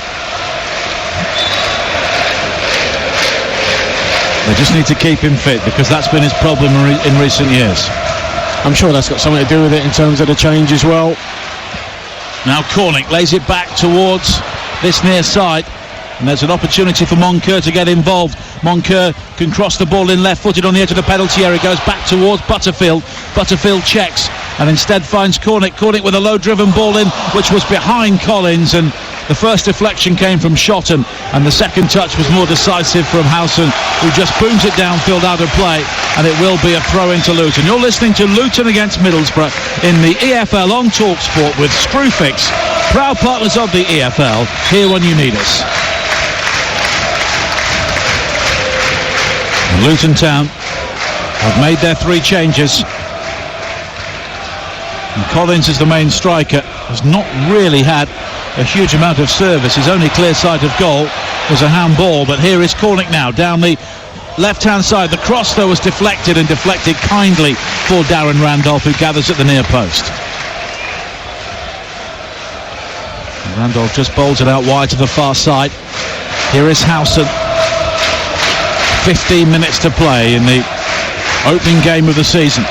They just need to keep him fit, because that's been his problem in recent years. I'm sure that's got something to do with it in terms of the change as well. Now Cornick lays it back towards this near side, and there's an opportunity for Moncur to get involved. Moncur can cross the ball in left-footed on the edge of the penalty area. Goes back towards Butterfield. Butterfield checks and instead finds Cornick. Cornick with a low-driven ball in, which was behind Collins, and the first deflection came from Shotton, and the second touch was more decisive from Howson, who just booms it downfield out of play, and it will be a throw into Luton. You're listening to Luton against Middlesbrough in the EFL on TalkSport with Screwfix, proud partners of the EFL, here when you need us. And Luton Town have made their 3 changes. And Collins is the main striker, has not really had a huge amount of service. His only clear sight of goal was a handball, but here is Cornick now down the left-hand side. The cross, though, was deflected, and deflected kindly for Darren Randolph, who gathers at the near post. And Randolph just bowls it out wide to the far side. Here is Howson. 15 minutes to play in the opening game of the season.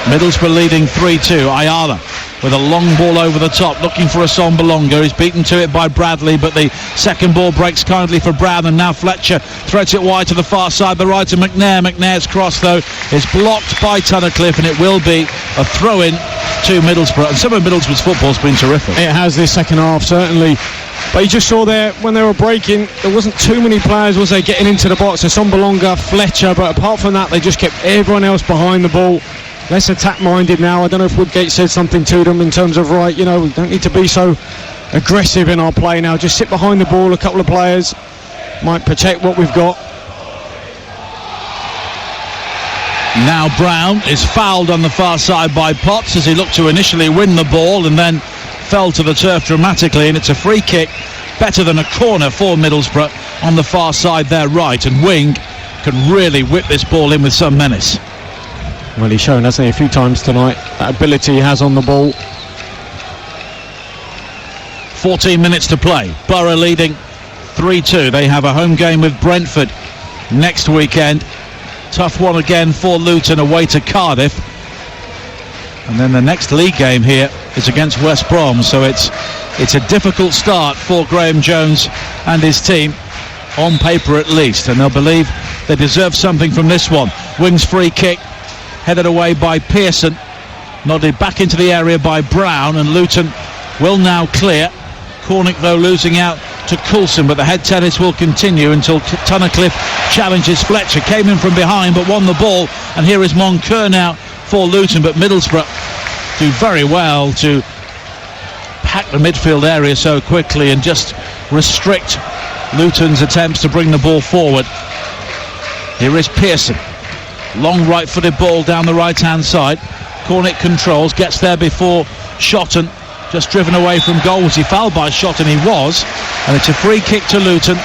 Middlesbrough leading 3-2. Ayala with a long ball over the top, looking for a Sombalonga. He's beaten to it by Bradley, but the second ball breaks kindly for Brown, and now Fletcher threads it wide to the far side, the right to McNair. McNair's cross, though, is blocked by Tunnicliffe, and it will be a throw-in to Middlesbrough. And some of Middlesbrough's football's been terrific. It has this second half, certainly. But you just saw there, when they were breaking, there wasn't too many players, was there, getting into the box. So Sombalonga, Fletcher, but apart from that, they just kept everyone else behind the ball. Less attack-minded now. I don't know if Woodgate said something to them in terms of, right, you know, we don't need to be so aggressive in our play now. Just sit behind the ball. A couple of players might protect what we've got. Now Brown is fouled on the far side by Potts as he looked to initially win the ball and then fell to the turf dramatically, and it's a free kick, better than a corner for Middlesbrough on the far side there right, and Wing can really whip this ball in with some menace. Well, he's shown, hasn't he, a few times tonight, that ability he has on the ball. 14 minutes to play. Borough leading 3-2. They have a home game with Brentford next weekend. Tough one again for Luton away to Cardiff. And then the next league game here is against West Brom, so it's a difficult start for Graham Jones and his team, on paper at least, and they'll believe they deserve something from this one. Wing's free kick headed away by Pearson, nodded back into the area by Brown, and Luton will now clear. Cornick, though, losing out to Coulson, but the head tennis will continue until Tunnicliffe challenges Fletcher. Came in from behind but won the ball, and here is Moncur now for Luton, but Middlesbrough do very well to pack the midfield area so quickly and just restrict Luton's attempts to bring the ball forward. Here is Pearson. Long right-footed ball down the right-hand side. Cornick controls, gets there before Shotton, just driven away from goal. Was he fouled by Shotton? He was. And it's a free kick to Luton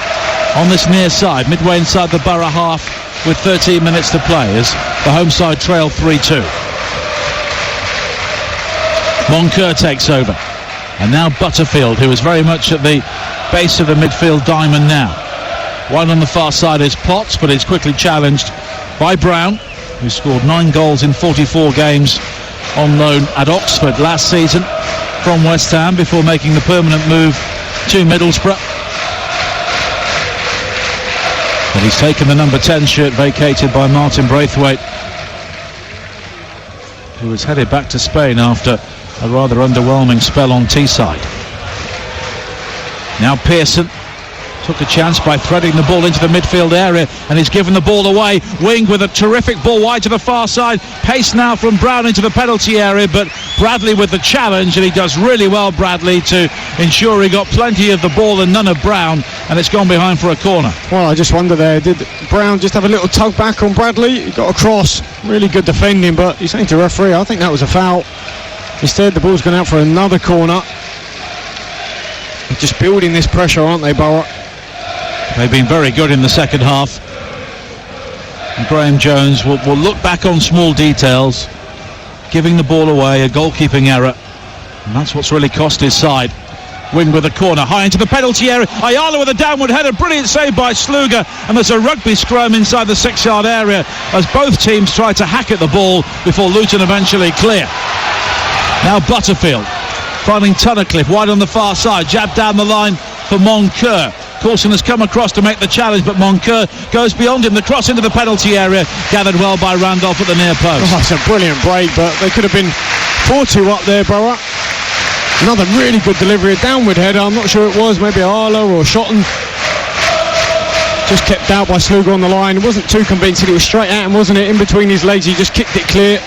on this near side, midway inside the Borough half with 13 minutes to play as the home side trail 3-2. Moncur takes over. And now Butterfield, who is very much at the base of the midfield diamond now. One on the far side is Potts, but is quickly challenged by Brown, who scored 9 goals in 44 games on loan at Oxford last season from West Ham before making the permanent move to Middlesbrough. But he's taken the number 10 shirt vacated by Martin Braithwaite, who was headed back to Spain after a rather underwhelming spell on Teesside. Now Pearson took a chance by threading the ball into the midfield area, and he's given the ball away. Wing with a terrific ball wide to the far side. Pace now from Brown into the penalty area, but Bradley with the challenge, and he does really well, Bradley, to ensure he got plenty of the ball and none of Brown, and it's gone behind for a corner. Well, I just wonder there, did Brown just have a little tug back on Bradley? He got across, really good defending, but he's saying to the referee, I think that was a foul. Instead, the ball's gone out for another corner. They're just building this pressure, aren't they, Borough? They've been very good in the second half. And Graham Jones will look back on small details, giving the ball away, a goalkeeping error, and that's what's really cost his side. Wing with a corner, high into the penalty area. Ayala with a downward header, brilliant save by Sluga, and there's a rugby scrum inside the 6-yard area as both teams try to hack at the ball before Luton eventually clear. Now Butterfield finding Tunnicliffe wide on the far side, jab down the line for Moncur. Coulson has come across to make the challenge, but Moncur goes beyond him. The cross into the penalty area, gathered well by Randolph at the near post. Oh, it's a brilliant break, but they could have been 4-2 up there, Borough. Another really good delivery, a downward header. I'm not sure it was, maybe Arlo or Shotton. Just kept out by Sluga on the line. It wasn't too convincing. It was straight at him, wasn't it? In between his legs, he just kicked it clear.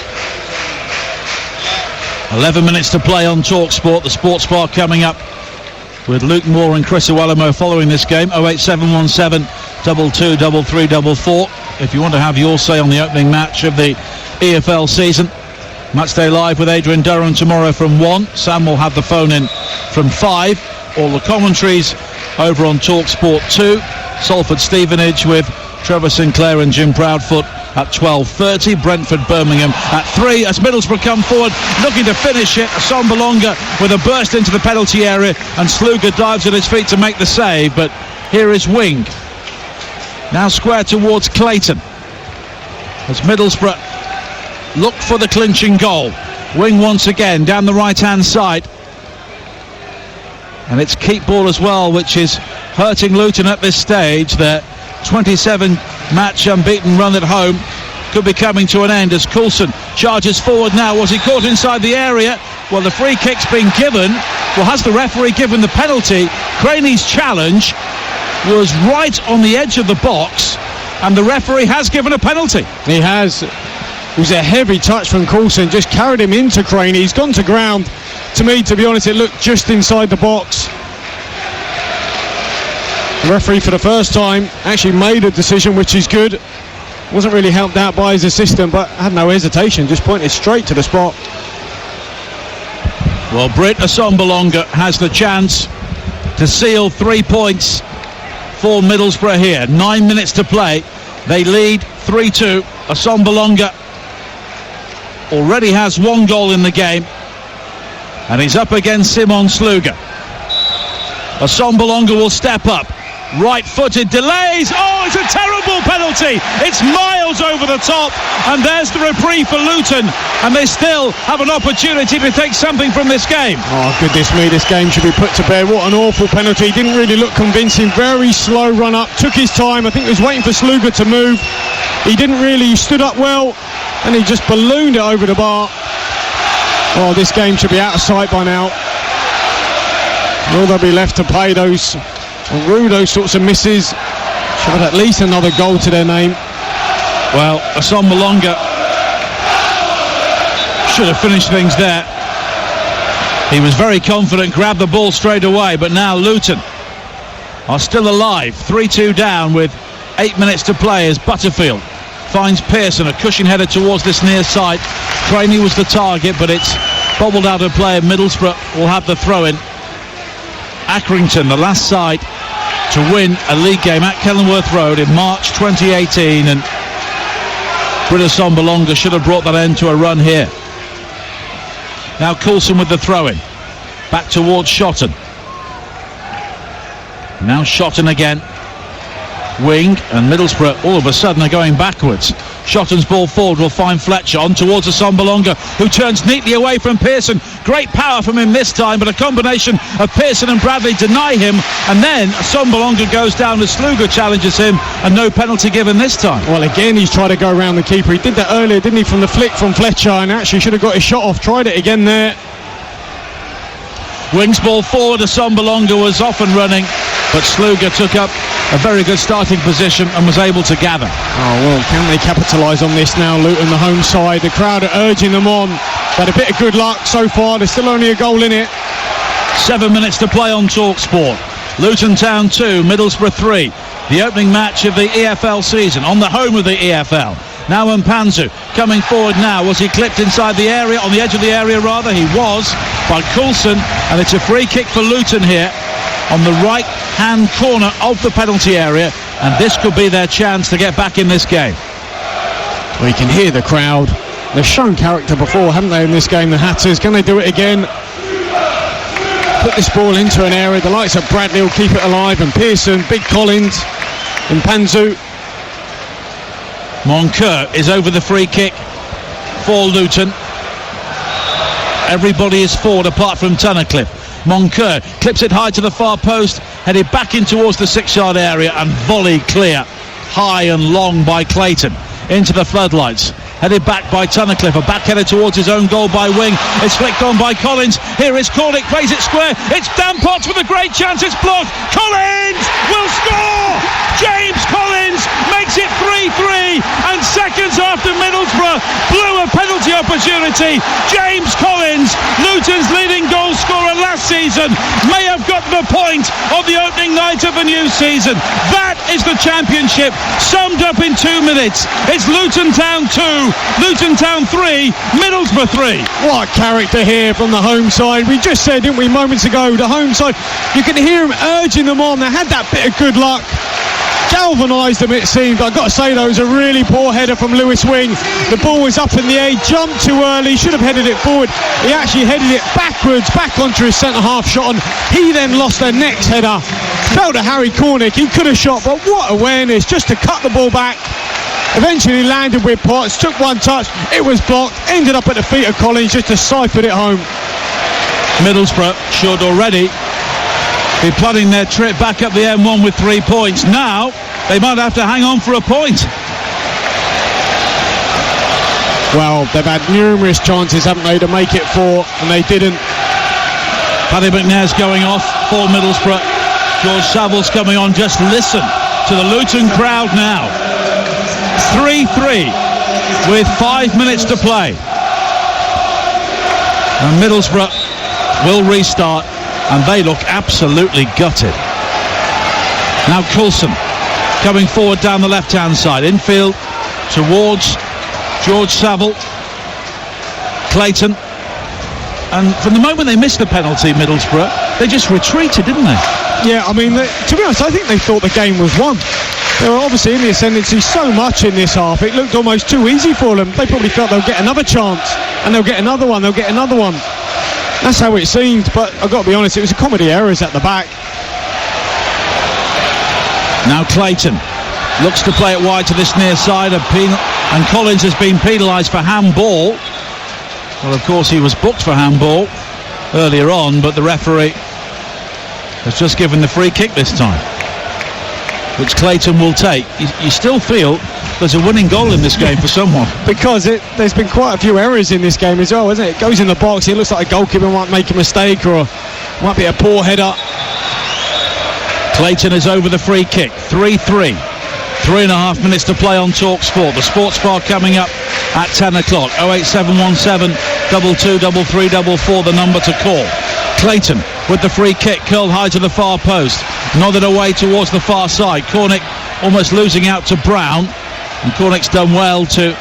11 minutes to play on TalkSport. The Sports Bar coming up with Luke Moore and Chris Owellamo following this game. 08717 223344 if you want to have your say on the opening match of the EFL season. Matchday Live with Adrian Durham tomorrow from 1. Sam will have the phone in from 5. All the commentaries over on TalkSport 2. Salford Stevenage with Trevor Sinclair and Jim Proudfoot at 12:30. Brentford Birmingham at 3 as Middlesbrough come forward looking to finish it. Assombalonga with a burst into the penalty area, and Sluga dives at his feet to make the save, but here is Wing now square towards Clayton as Middlesbrough look for the clinching goal. Wing once again down the right hand side, and it's keep ball as well, which is hurting Luton at this stage. Their 27 match unbeaten run at home could be coming to an end as Coulson charges forward now. Was he caught inside the area? Well, the free kick's been given. Well, has the referee given the penalty? Craney's challenge was right on the edge of the box, and the referee has given a penalty. He has. It was a heavy touch from Coulson, just carried him into Craney. He's gone to ground. To me, to be honest, it looked just inside the box. The referee for the first time actually made a decision, which is good. Wasn't really helped out by his assistant, but had no hesitation, just pointed straight to the spot. Well, Britt Assombalonga has the chance to seal 3 points for Middlesbrough here. 9 minutes to play. They lead 3-2. Assombalonga already has 1 goal in the game, and he's up against Simon Sluga. Assombalonga will step up. Right-footed, delays. Oh, it's a terrible penalty. It's miles over the top, and there's the reprieve for Luton, and they still have an opportunity to take something from this game. Oh, goodness me, this game should be put to bed. What an awful penalty. Didn't really look convincing. Very slow run up. Took his time. I think he was waiting for Sluga to move. He didn't really. He stood up well, and he just ballooned it over the bar. Oh, this game should be out of sight by now. Will there be left to play? Those sorts of misses should have at least another goal to their name. Well, Assombalonga should have finished things there. He was very confident, grabbed the ball straight away, but now Luton are still alive. 3-2 down with 8 minutes to play as Butterfield finds Pearson, a cushion header towards this near side. Craney was the target, but it's bobbled out of play, and Middlesbrough will have the throw-in. Accrington, the last side to win a league game at Kenilworth Road in March 2018, and Britt Assombalonga should have brought that end to a run here. Now Coulson with the throw-in, back towards Shotton. Now Shotton again. Wing, and Middlesbrough all of a sudden are going backwards. Shotton's ball forward will find Fletcher on towards Assombalonga, who turns neatly away from Pearson. Great power from him this time, but a combination of Pearson and Bradley deny him, and then Assombalonga goes down as Sluga challenges him, and no penalty given this time. Well, again, he's tried to go around the keeper. He did that earlier, didn't he, from the flick from Fletcher, and actually should have got his shot off. Tried it again there. Wings ball forward. Assombalonga was off and running, but Sluga took up a very good starting position and was able to gather. Oh, well, can they capitalise on this now, Luton, the home side? The crowd are urging them on. But a bit of good luck so far. There's still only a goal in it. 7 minutes to play on TalkSport. Luton Town 2, Middlesbrough 3. The opening match of the EFL season on the home of the EFL. Now Mpanzu coming forward now. Was he clipped inside the area, on the edge of the area rather? He was, by Coulson, and it's a free kick for Luton here on the right hand corner of the penalty area, and this could be their chance to get back in this game. We can hear the crowd. They've shown character before, haven't they, in this game, the Hatters? Can they do it again? put this ball into an area. The likes of Bradley will keep it alive, and Pearson, Big Collins and Panzu. Moncur is over the free kick for Luton. Everybody is forward apart from Tunnicliffe. Moncur clips it high to the far post, headed back in towards the 6-yard area, and volley clear, high and long by Clayton into the floodlights. Headed back by Tunnicliffe, a back header towards his own goal by wing. It's flicked on by Collins. Here is Cornick, plays it square. It's Dan Potts with a great chance. It's blocked. Collins will score! James Collins makes it 3-3, and seconds after Middlesbrough blew a penalty opportunity, James Collins, Luton's leading goal scorer last season, may have got the point of the opening night of the new season. That is the championship summed up in 2 minutes. It's Luton Town 2, Luton Town 3, Middlesbrough 3. What a character here from the home side. We just said, didn't we, moments ago, the home side, you can hear him urging them on. They had that bit of good luck, galvanised them, it seemed. I've got to say, though, it was a really poor header from Lewis Wing. The ball was up in the air, jumped too early, should have headed it forward. He actually headed it backwards, back onto his centre-half shot, and he then lost their next header. Fell to Harry Cornick. He could have shot, but what awareness, just to cut the ball back. Eventually landed with Potts, took one touch, it was blocked, ended up at the feet of Collins just to siphon it home. Middlesbrough should already be plotting their trip back up the M1 with 3 points. Now they might have to hang on for a point. Well, they've had numerous chances, haven't they, to make it 4, and they didn't. Paddy McNair's going off for Middlesbrough. George Savile's coming on. Just listen to the Luton crowd now. 3-3 with 5 minutes to play. And Middlesbrough will restart, and they look absolutely gutted. Now Coulson coming forward down the left-hand side, infield towards George Savile. Clayton. And from the moment they missed the penalty, Middlesbrough, they just retreated, didn't they? Yeah, I mean, to be honest, I think they thought the game was won. They were obviously in the ascendancy so much in this half, it looked almost too easy for them. They probably felt they'll get another chance, and they'll get another one, they'll get another one. That's how it seemed, but I've got to be honest, it was a comedy of errors at the back. Now Clayton looks to play it wide to this near side, and Collins has been penalised for handball. Well, of course, he was booked for handball earlier on, but the referee has just given the free kick this time, which Clayton will take. You still feel there's a winning goal in this game for someone. Because there's been quite a few errors in this game as well, isn't it? It goes in the box, it looks like a goalkeeper might make a mistake, or might be a poor header. Clayton is over the free kick. 3-3. 3.5 minutes to play on TalkSport. The Sports Bar coming up at 10 o'clock. 08717 223344, the number to call. Clayton with the free kick, curled high to the far post, nodded away towards the far side. Cornick almost losing out to Brown, and Cornick's done well to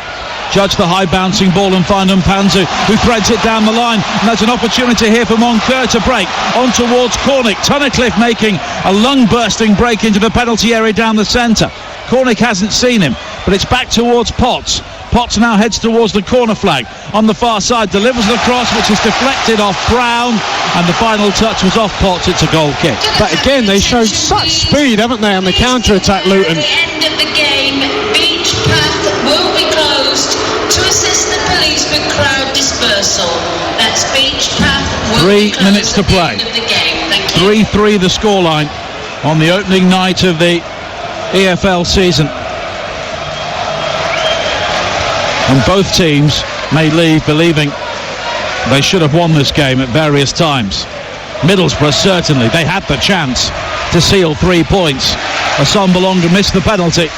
judge the high bouncing ball and find Mpanzu, who threads it down the line, and there's an opportunity here for Moncur to break on towards Cornick. Tunnicliffe making a lung bursting break into the penalty area down the centre. Cornick hasn't seen him, but it's back towards Potts. Potts now heads towards the corner flag on the far side, delivers the cross, which is deflected off Brown, and the final touch was off Potts. It's a goal kick. But again, they showed such speed, haven't they, on the counter-attack, Luton? At the end of the game, Beach Path will be closed to assist the police with crowd dispersal. That's Beach Path will 3 be closed minutes to play. at the end of the game. Thank you. 3-3 the scoreline on the opening night of the EFL season. And both teams may leave believing they should have won this game at various times. Middlesbrough, certainly, they had the chance to seal 3 points. Assombalonga missed the penalty,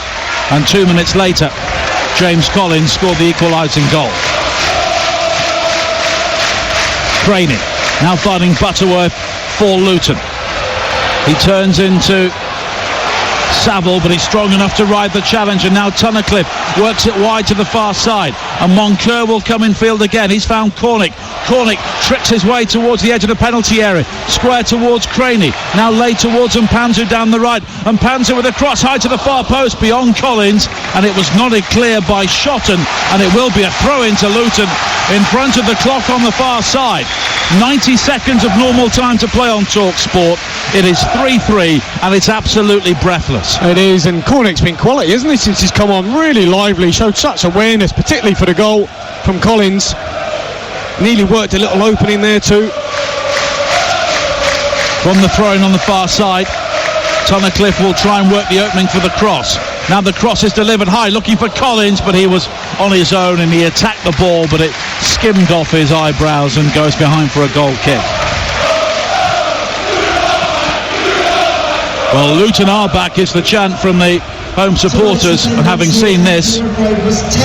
and 2 minutes later James Collins scored the equalising goal. Craney now finding Butterworth for Luton. He turns into Savile, but he's strong enough to ride the challenge, and now Tunnicliffe works it wide to the far side. and Moncur will come in field again. He's found Cornick. Cornick trips his way towards the edge of the penalty area, square towards Craney, now laid towards Mpanzu down the right. Mpanzu with a cross high to the far post beyond Collins, and it was nodded clear by Shotton, and it will be a throw into Luton in front of the clock on the far side. 90 seconds of normal time to play on Talk Sport. It is 3-3 and it's absolutely breathless. It is, and Cornick's been quality, isn't he, since he's come on? Really lively, showed such awareness, particularly for the goal from Collins. Nearly worked a little opening there too. From the throw-in on the far side, Tunnicliffe will try and work the opening for the cross. Now the cross is delivered high, looking for Collins, but he was on his own and he attacked the ball, but it skimmed off his eyebrows and goes behind for a goal kick. Well, Luton are back is the chant from the home supporters, and having seen this,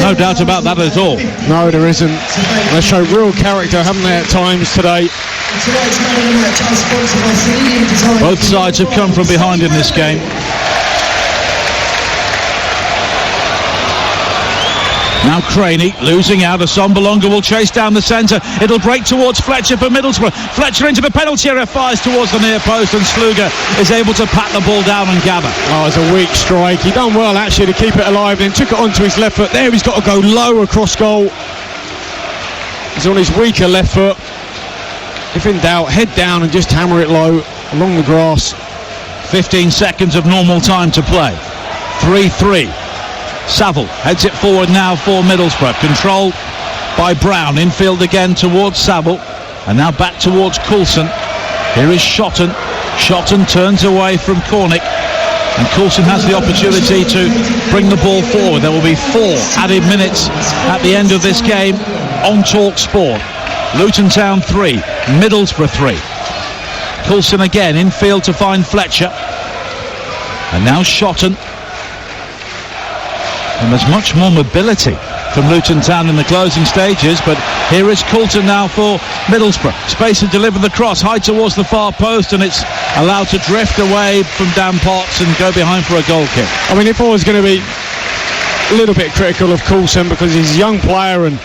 no doubt about that at all. No, there isn't. They show real character, haven't they, at times today? Both sides have come from behind in this game. Now Craney losing out. Assombalonga will chase down the centre. It'll break towards Fletcher for Middlesbrough. Fletcher into the penalty area, fires towards the near post, and Sluga is able to pat the ball down and gather. Oh, it's a weak strike. He done well actually to keep it alive, then took it onto his left foot. There he's got to go low across goal. He's on his weaker left foot. If in doubt, head down and just hammer it low along the grass. 15 seconds of normal time to play. 3-3. Saville heads it forward now for Middlesbrough, controlled by Brown. Infield again towards Saville, and now back towards Coulson. Here is Shotton. Shotton turns away from Cornick, and Coulson has the opportunity to bring the ball forward. There will be 4 added minutes at the end of this game on Talk Sport. Luton Town 3, Middlesbrough 3. Coulson again infield to find Fletcher, and now Shotton. And there's much more mobility from Luton Town in the closing stages, but here is Coulson now for Middlesbrough. Space to deliver the cross high towards the far post, and it's allowed to drift away from Dan Potts and go behind for a goal kick. I mean, if I was going to be a little bit critical of Coulson, because he's a young player and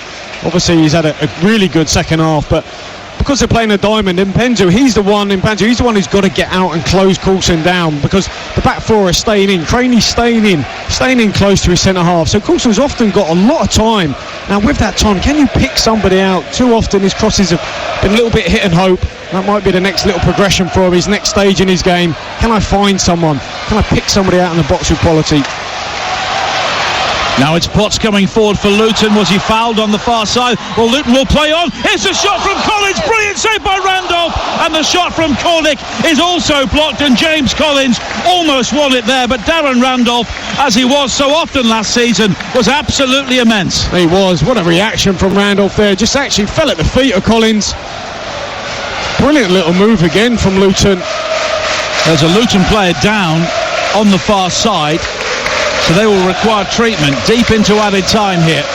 obviously he's had a really good second half, but because they're playing a diamond, Mpanzu, he's the one who's got to get out and close Coulson down, because the back 4 are staying in. Craney's staying in close to his centre half, so Coulson's often got a lot of time. Now with that time, can you pick somebody out? Too often his crosses have been a little bit hit and hope. That might be the next little progression for him, his next stage in his game. Can I find someone? Can I pick somebody out in the box with quality? Now it's Potts coming forward for Luton. Was he fouled on the far side? Well, Luton will play on. Here's a shot from Collins. Brilliant save by Randolph. And the shot from Cornick is also blocked. And James Collins almost won it there. But Darren Randolph, as he was so often last season, was absolutely immense. He was. What a reaction from Randolph there. Just actually fell at the feet of Collins. Brilliant little move again from Luton. There's a Luton player down on the far side, so they will require treatment deep into added time here.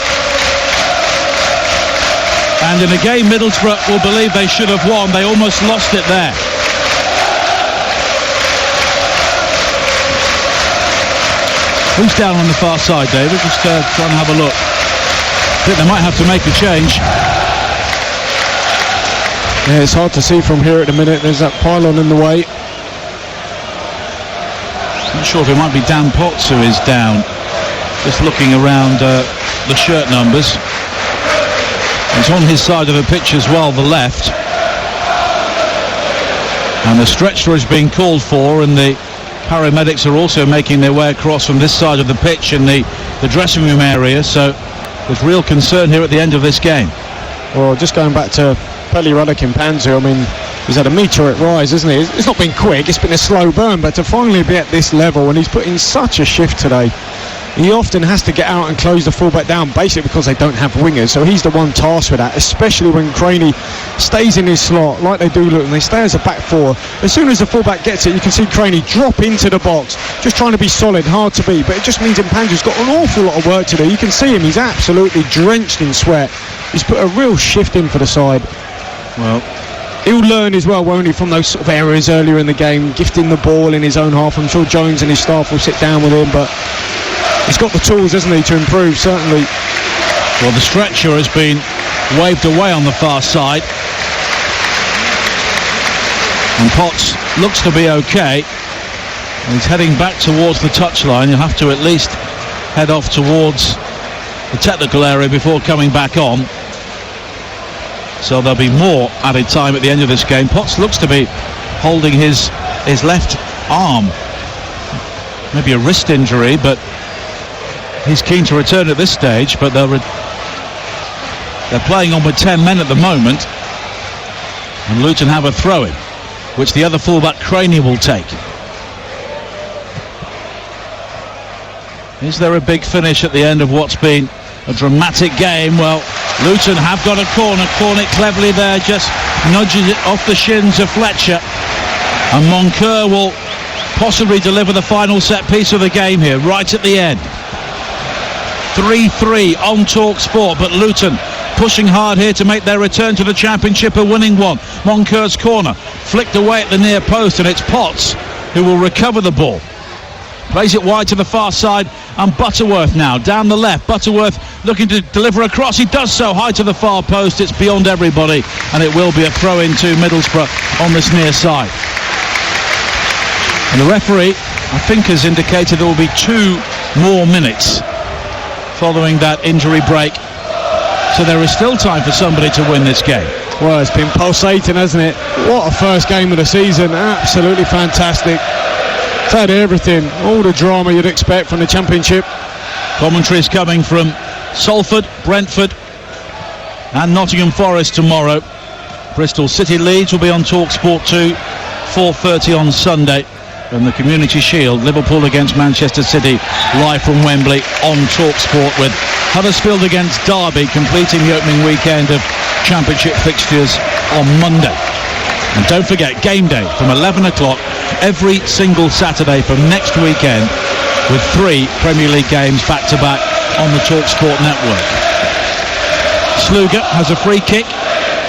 And in a game Middlesbrough will believe they should have won, they almost lost it there. Who's down on the far side, David? Just try and have a look. I think they might have to make a change. Yeah, it's hard to see from here at the minute. There's that pylon in the way. Not sure if it might be Dan Potts who is down. Just looking around the shirt numbers. It's on his side of the pitch as well, the left. And the stretcher is being called for, and the paramedics are also making their way across from this side of the pitch in the dressing room area. So there's real concern here at the end of this game. Well, just going back to Pelly Ruddock in Mpanzu, I mean, he's had a meteoric rise, isn't he? It's not been quick, it's been a slow burn, but to finally be at this level, and he's put in such a shift today. He often has to get out and close the fullback down, basically because they don't have wingers, so he's the one tasked with that, especially when Craney stays in his slot like they do look, and they stay as a back 4. As soon as the fullback gets it, you can see Craney drop into the box, just trying to be solid, hard to beat, but it just means Mpanzu's got an awful lot of work to do. You can see him, he's absolutely drenched in sweat. He's put a real shift in for the side. Well, he'll learn as well, won't he, from those sort of errors earlier in the game, gifting the ball in his own half. I'm sure Jones and his staff will sit down with him, but he's got the tools, hasn't he, to improve, certainly. Well, the stretcher has been waved away on the far side. And Potts looks to be okay. He's heading back towards the touchline. You'll have to at least head off towards the technical area before coming back on. So there'll be more added time at the end of this game. Potts looks to be holding his left arm. Maybe a wrist injury, but he's keen to return at this stage. But they're playing on with 10 men at the moment. And Luton have a throw-in, which the other fullback Craney will take. Is there a big finish at the end of what's been a dramatic game? Well, Luton have got a corner. Cornick cleverly there, just nudges it off the shins of Fletcher. And Moncur will possibly deliver the final set piece of the game here, right at the end. 3-3 on TalkSport, but Luton pushing hard here to make their return to the Championship, a winning one. Moncur's corner, flicked away at the near post, and it's Potts who will recover the ball. Plays it wide to the far side, and Butterworth now down the left. Butterworth looking to deliver across. He does so high to the far post. It's beyond everybody, and it will be a throw in to Middlesbrough on this near side. And the referee, I think, has indicated there will be 2 more minutes following that injury break. So there is still time for somebody to win this game. Well, it's been pulsating, hasn't it? What a first game of the season. Absolutely fantastic. It's had everything, all the drama you'd expect from the Championship. Commentary is coming from Salford, Brentford and Nottingham Forest tomorrow. Bristol City Leeds will be on TalkSport 2, 4:30 on Sunday. And the Community Shield, Liverpool against Manchester City, live from Wembley on TalkSport, with Huddersfield against Derby completing the opening weekend of Championship fixtures on Monday. And don't forget, game day from 11 o'clock every single Saturday from next weekend, with 3 Premier League games back-to-back on the TalkSport network. Sluga has a free kick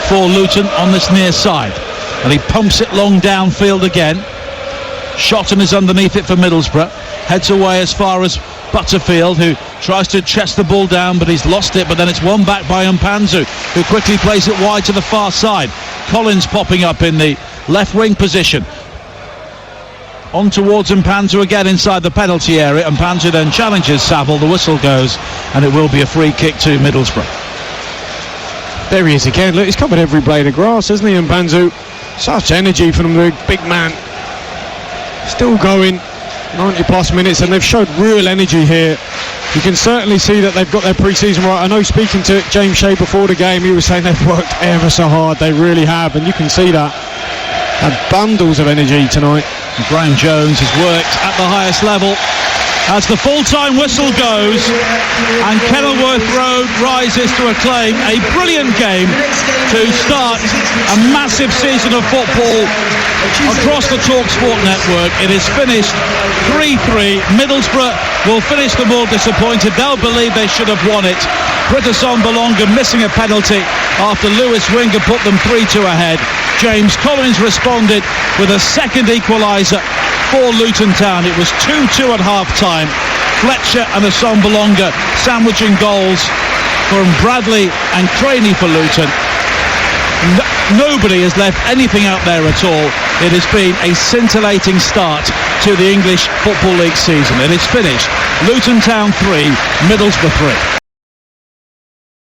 for Luton on this near side, and he pumps it long downfield again. Shotton is underneath it for Middlesbrough, heads away as far as Butterfield, who tries to chest the ball down, but he's lost it. But then it's won back by Mpanzu, who quickly plays it wide to the far side. Collins popping up in the left wing position. On towards Mpanzu again inside the penalty area. Mpanzu then challenges Saville. The whistle goes, and it will be a free kick to Middlesbrough. There he is again. Look, he's covered every blade of grass, hasn't he, Mpanzu? Such energy from the big man. Still going 90 plus minutes, and they've showed real energy here. You can certainly see that they've got their pre-season right. I know, speaking to James Shea before the game, he was saying they've worked ever so hard. They really have, and you can see that. Had bundles of energy tonight. And Graham Jones has worked at the highest level as the full-time whistle goes, and Kenilworth Road rises to acclaim a brilliant game to start a massive season of football across the TalkSport network. It is finished 3-3. Middlesbrough will finish the more disappointed. They'll believe they should have won it. Britason Bolonga missing a penalty after Lewis Winger put them 3-2 ahead. James Collins responded with a second equaliser for Luton Town. It was 2-2 at half-time. Fletcher and Bolonga sandwiching goals from Bradley and Craney for Luton. Nobody has left anything out there at all. It has been a scintillating start to the English Football League season. It is finished. Luton Town 3, Middlesbrough 3.